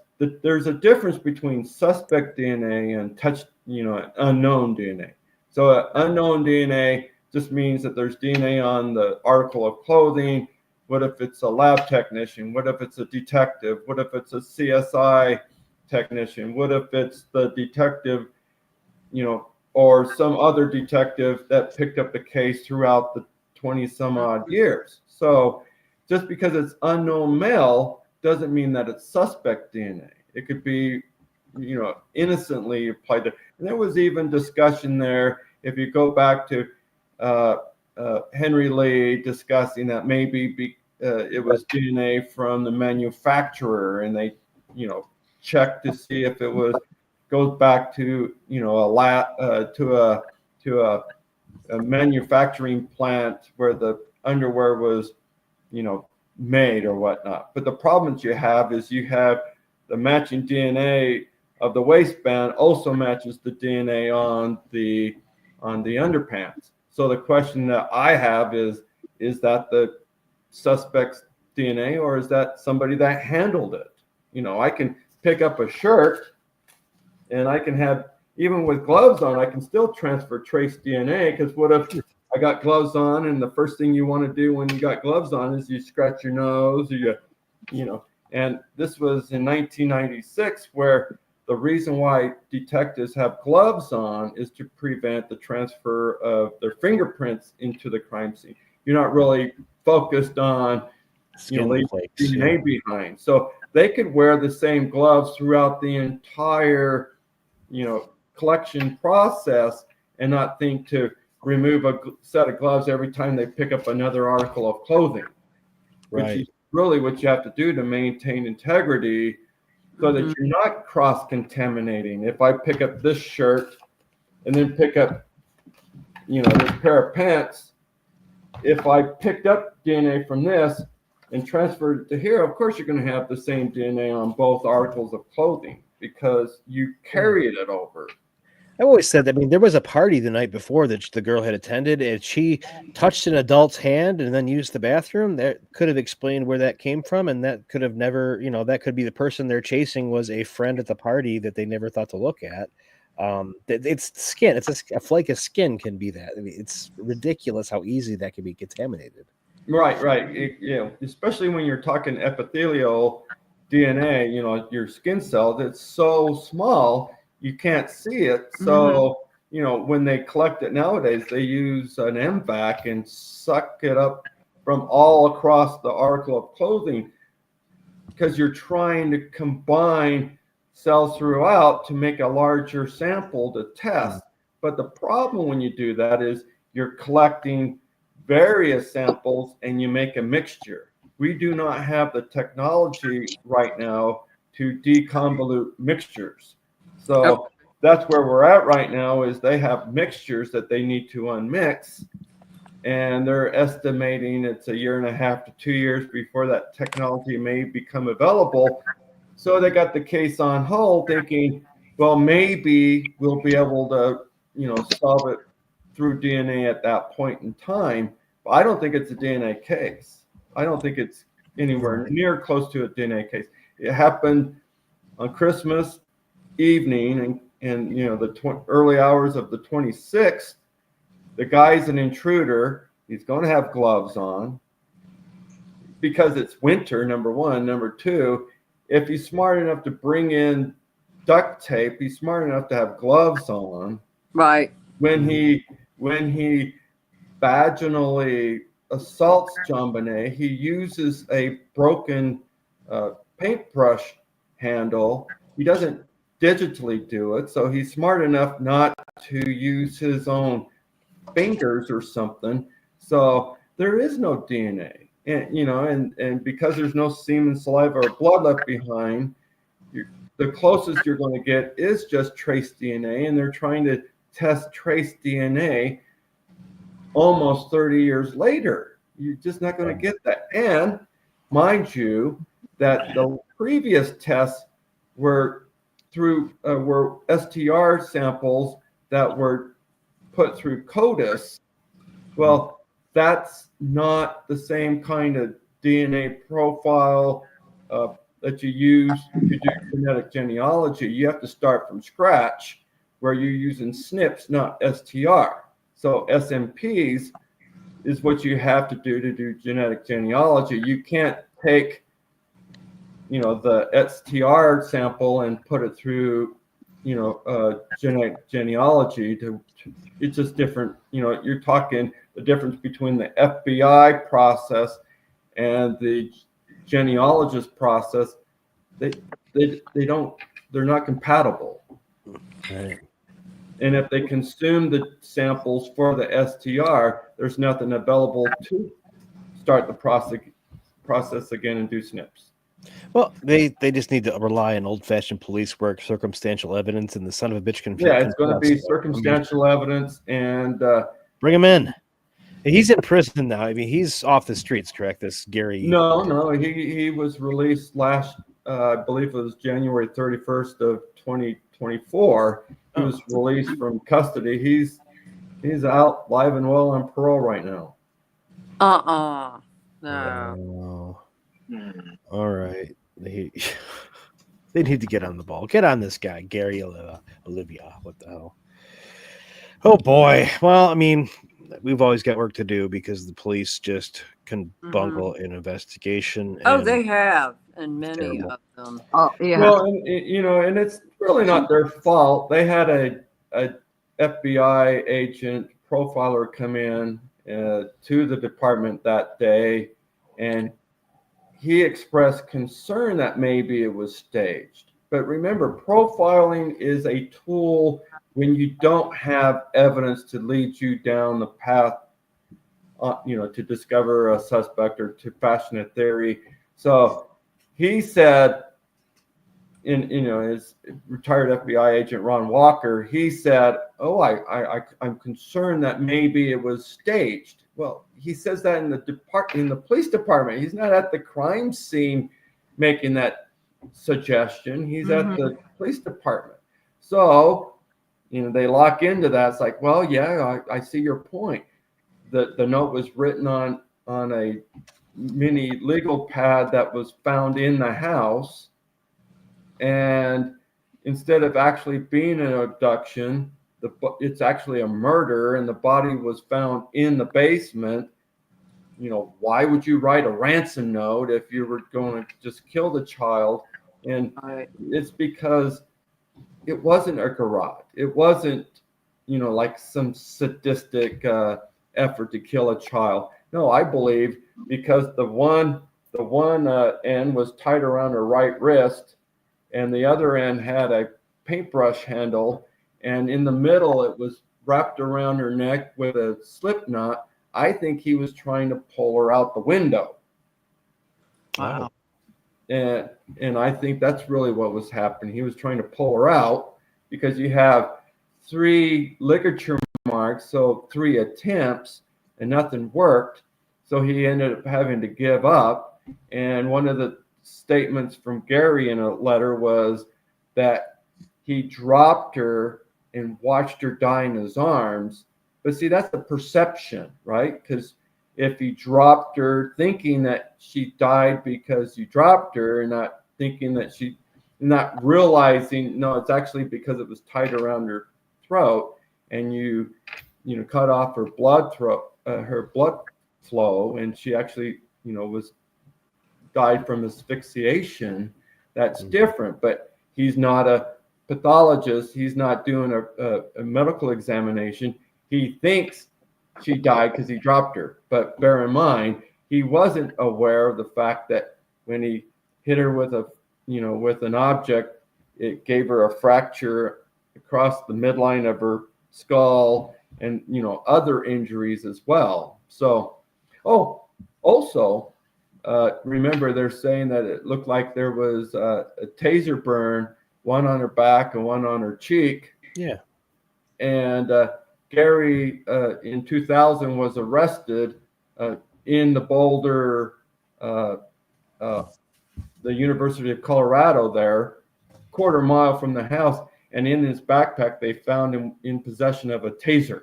there's a difference between suspect DNA and touch, you know, unknown DNA. So unknown DNA just means that there's DNA on the article of clothing. What if it's a lab technician? What if it's a detective? What if it's a CSI technician? What if it's the detective, you know, or some other detective that picked up the case throughout the 20 some odd years? So just because it's unknown male doesn't mean that it's suspect DNA. It could be, you know, innocently applied to. And there was even discussion there, if you go back to Henry Lee discussing that maybe it was DNA from the manufacturer, and they, you know, checked to see if it goes back to, you know, a manufacturing plant where the underwear was, you know, made or whatnot. But the problem that you have is you have the matching DNA of the waistband also matches the DNA on the underpants. So the question that I have is that the suspect's DNA, or is that somebody that handled it? You know, I can pick up a shirt and I can have, even with gloves on, I can still transfer trace DNA, because what if I got gloves on and the first thing you want to do when you got gloves on is you scratch your nose, or you know, And this was in 1996, where the reason why detectives have gloves on is to prevent the transfer of their fingerprints into the crime scene. You're not really focused on, leaving DNA behind. So they could wear the same gloves throughout the entire, collection process and not think to remove a set of gloves every time they pick up another article of clothing, which is really what you have to do to maintain integrity, so that you're not cross-contaminating. If I pick up this shirt and then pick up, this pair of pants, if I picked up DNA from this and transferred it to here, of course you're going to have the same DNA on both articles of clothing because you carried it over. I've always said that. I mean, there was a party the night before that the girl had attended, and she touched an adult's hand and then used the bathroom. That could have explained where that came from, and that could have never, that could be the person they're chasing was a friend at the party that they never thought to look at. It's skin. It's a flake of skin can be that. I mean, it's ridiculous how easy that can be contaminated. Right. Especially when you're talking epithelial DNA, your skin cells, it's so small. You can't see it. So, when they collect it nowadays, they use an MVAC and suck it up from all across the article of clothing, because you're trying to combine cells throughout to make a larger sample to test. But the problem when you do that is you're collecting various samples and you make a mixture. We do not have the technology right now to deconvolute mixtures. So that's where we're at right now, is they have mixtures that they need to unmix, and they're estimating it's 1.5 to 2 years before that technology may become available. So they got the case on hold, thinking, well, maybe we'll be able to, solve it through DNA at that point in time. But I don't think it's a DNA case. I don't think it's anywhere near close to a DNA case. It happened on Christmas evening, and the early hours of the 26th. The guy's an intruder. He's going to have gloves on because it's winter, number one. Number two, if he's smart enough to bring in duct tape, he's smart enough to have gloves on. Right. When he vaginally assaults JonBenet, he uses a broken paintbrush handle. He doesn't digitally do it, so he's smart enough not to use his own fingers or something. So there is no DNA, and because there's no semen, saliva, or blood left behind, the closest you're going to get is just trace DNA, and they're trying to test trace DNA almost 30 years later. You're just not going to get that. And mind you, that the previous tests were were STR samples that were put through CODIS. Well, that's not the same kind of DNA profile that you use to do genetic genealogy. You have to start from scratch, where you're using SNPs, not STR. So SNPs is what you have to do genetic genealogy. You can't take the STR sample and put it through, genetic genealogy. It's just different. You're talking the difference between the FBI process and the genealogist process. They're not compatible. Right. And if they consume the samples for the STR, there's nothing available to start the process again and do SNPs. Well, they just need to rely on old-fashioned police work, circumstantial evidence, and the son of a bitch can. Yeah, it's going to be circumstantial evidence, and bring him in. He's in prison now. I mean, he's off the streets, correct? This Gary. No, he was released last, I believe it was January 31st of 2024. He was released from custody. He's out live and well on parole right now. No. Oh. All right. They need to get on the ball. Get on this guy, Gary Olivia. What the hell? Oh boy. Well, I mean, we've always got work to do because the police just can bungle an investigation. Oh, they have. and many Terrible. of them. Oh, yeah. Well, and it's really not their fault. They had a FBI agent profiler come in to the department that day, and he expressed concern that maybe it was staged. But remember, profiling is a tool when you don't have evidence to lead you down the path, to discover a suspect or to fashion a theory. So he said, his retired FBI agent Ron Walker, he said, "Oh, I'm concerned that maybe it was staged." Well, he says that in the police department. He's not at the crime scene making that suggestion. He's at the police department. So, they lock into that. It's like, well, yeah, I see your point. The note was written on a mini legal pad that was found in the house. And instead of actually being an abduction, it's actually a murder, and the body was found in the basement. Why would you write a ransom note if you were going to just kill the child? And it's because it wasn't a garage. It wasn't, like some sadistic effort to kill a child. No, I believe because the one end was tied around her right wrist, and the other end had a paintbrush handle, and in the middle it was wrapped around her neck with a slip knot. I think he was trying to pull her out the window. Wow. And I think that's really what was happening. He was trying to pull her out because you have 3 ligature marks, so 3 attempts, and nothing worked. So he ended up having to give up. And one of the statements from Gary in a letter was that he dropped her and watched her die in his arms. But see, that's the perception, right? Because if he dropped her thinking that she died because you dropped her, and not realizing, no, it's actually because it was tied around her throat, and you cut off her blood flow, and she actually died from asphyxiation. That's different. But he's not a pathologist. He's not doing a medical examination. He thinks she died because he dropped her. But bear in mind, he wasn't aware of the fact that when he hit her with an object, it gave her a fracture across the midline of her skull, and other injuries as well. So, also, remember, they're saying that it looked like there was a taser burn, one on her back and one on her cheek. Yeah. And Gary, in 2000, was arrested in the Boulder, the University of Colorado there, quarter mile from the house. And in his backpack, they found him in possession of a taser.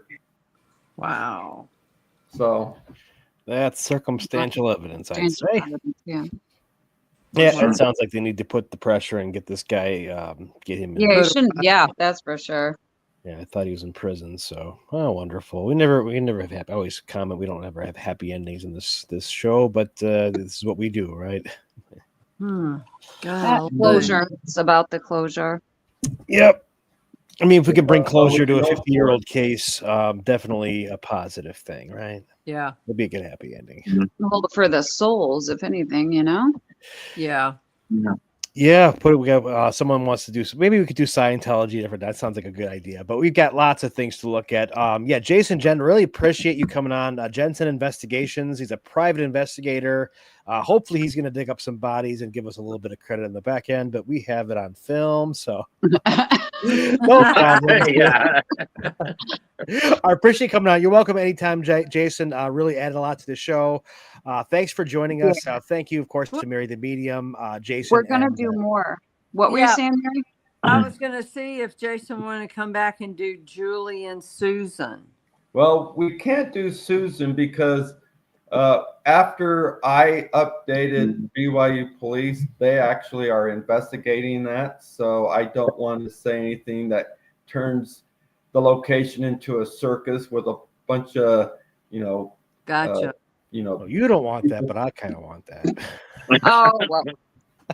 Wow. So that's circumstantial evidence, I'd say. Yeah. Yeah, it sounds like they need to put the pressure and get this guy, get him. Yeah, you shouldn't. Yeah, that's for sure. Yeah, I thought he was in prison. So, wonderful. We never have happy. I always comment we don't ever have happy endings in this show, but this is what we do, right? God, Closure. It's about the closure. Yep. I mean, if we could bring closure to a 50-year-old case, definitely a positive thing, right? Yeah. It'd be a good happy ending. Well, for the souls, if anything, Yeah. Yeah, we got someone wants to do. Maybe we could do Scientology. Different. That sounds like a good idea. But we've got lots of things to look at. Jason, Jen, really appreciate you coming on. Jensen Investigations. He's a private investigator. Hopefully, he's going to dig up some bodies and give us a little bit of credit in the back end. But we have it on film, so no problem. Yeah. I appreciate you coming on. You're welcome anytime, Jason. Really added a lot to the show. Thanks for joining us. Thank you, of course, to Mary the Medium, Jason. We're going to do more. What were you saying, Mary? I was going to see if Jason wanted to come back and do Julie and Susan. Well, we can't do Susan because after I updated BYU police, they actually are investigating that. So I don't want to say anything that turns the location into a circus with a bunch of, Gotcha. You don't want that, but I kind of want that. Oh, well.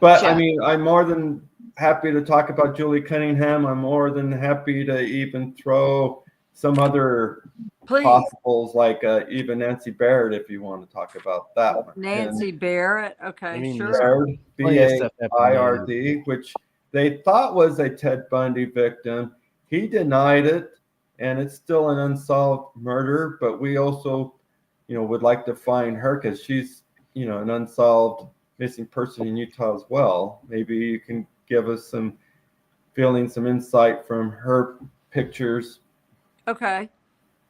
But I mean, I'm more than happy to talk about Julie Cunningham. I'm more than happy to even throw some other possibles, like even Nancy Baird, if you want to talk about that one. Nancy Barrett. Okay, I mean, sure. Baird, Baird, which they thought was a Ted Bundy victim. He denied it, and it's still an unsolved murder. But we also, would like to find her because she's, an unsolved missing person in Utah as well. Maybe you can give us some insight from her pictures. Okay.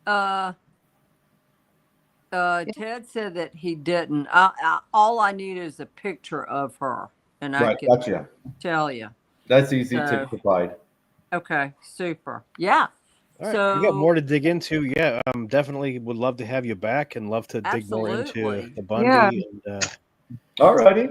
Ted said that he didn't. All I need is a picture of her, and I can tell you. That's easy to provide. Okay, super. Yeah. All right, we got more to dig into. Yeah, definitely would love to have you back and love to dig more into the Bundy. And, all righty.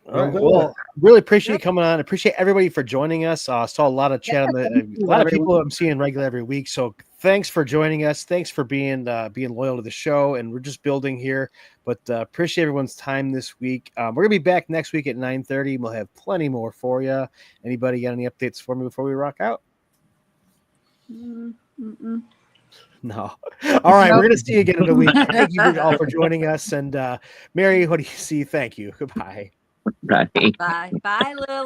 All right. Well, really appreciate you coming on. Appreciate everybody for joining us. Saw a lot of chat on a lot of people I'm seeing regular every week. So thanks for joining us. Thanks for being loyal to the show. And we're just building here, but appreciate everyone's time this week. We're gonna be back next week at 9:30. We'll have plenty more for you. Anybody got any updates for me before we rock out? No. All right. We're gonna see you again in a week. Thank you all for joining us. And Mary, what do you see? Thank you. Goodbye. Right. Bye. Bye, Lil.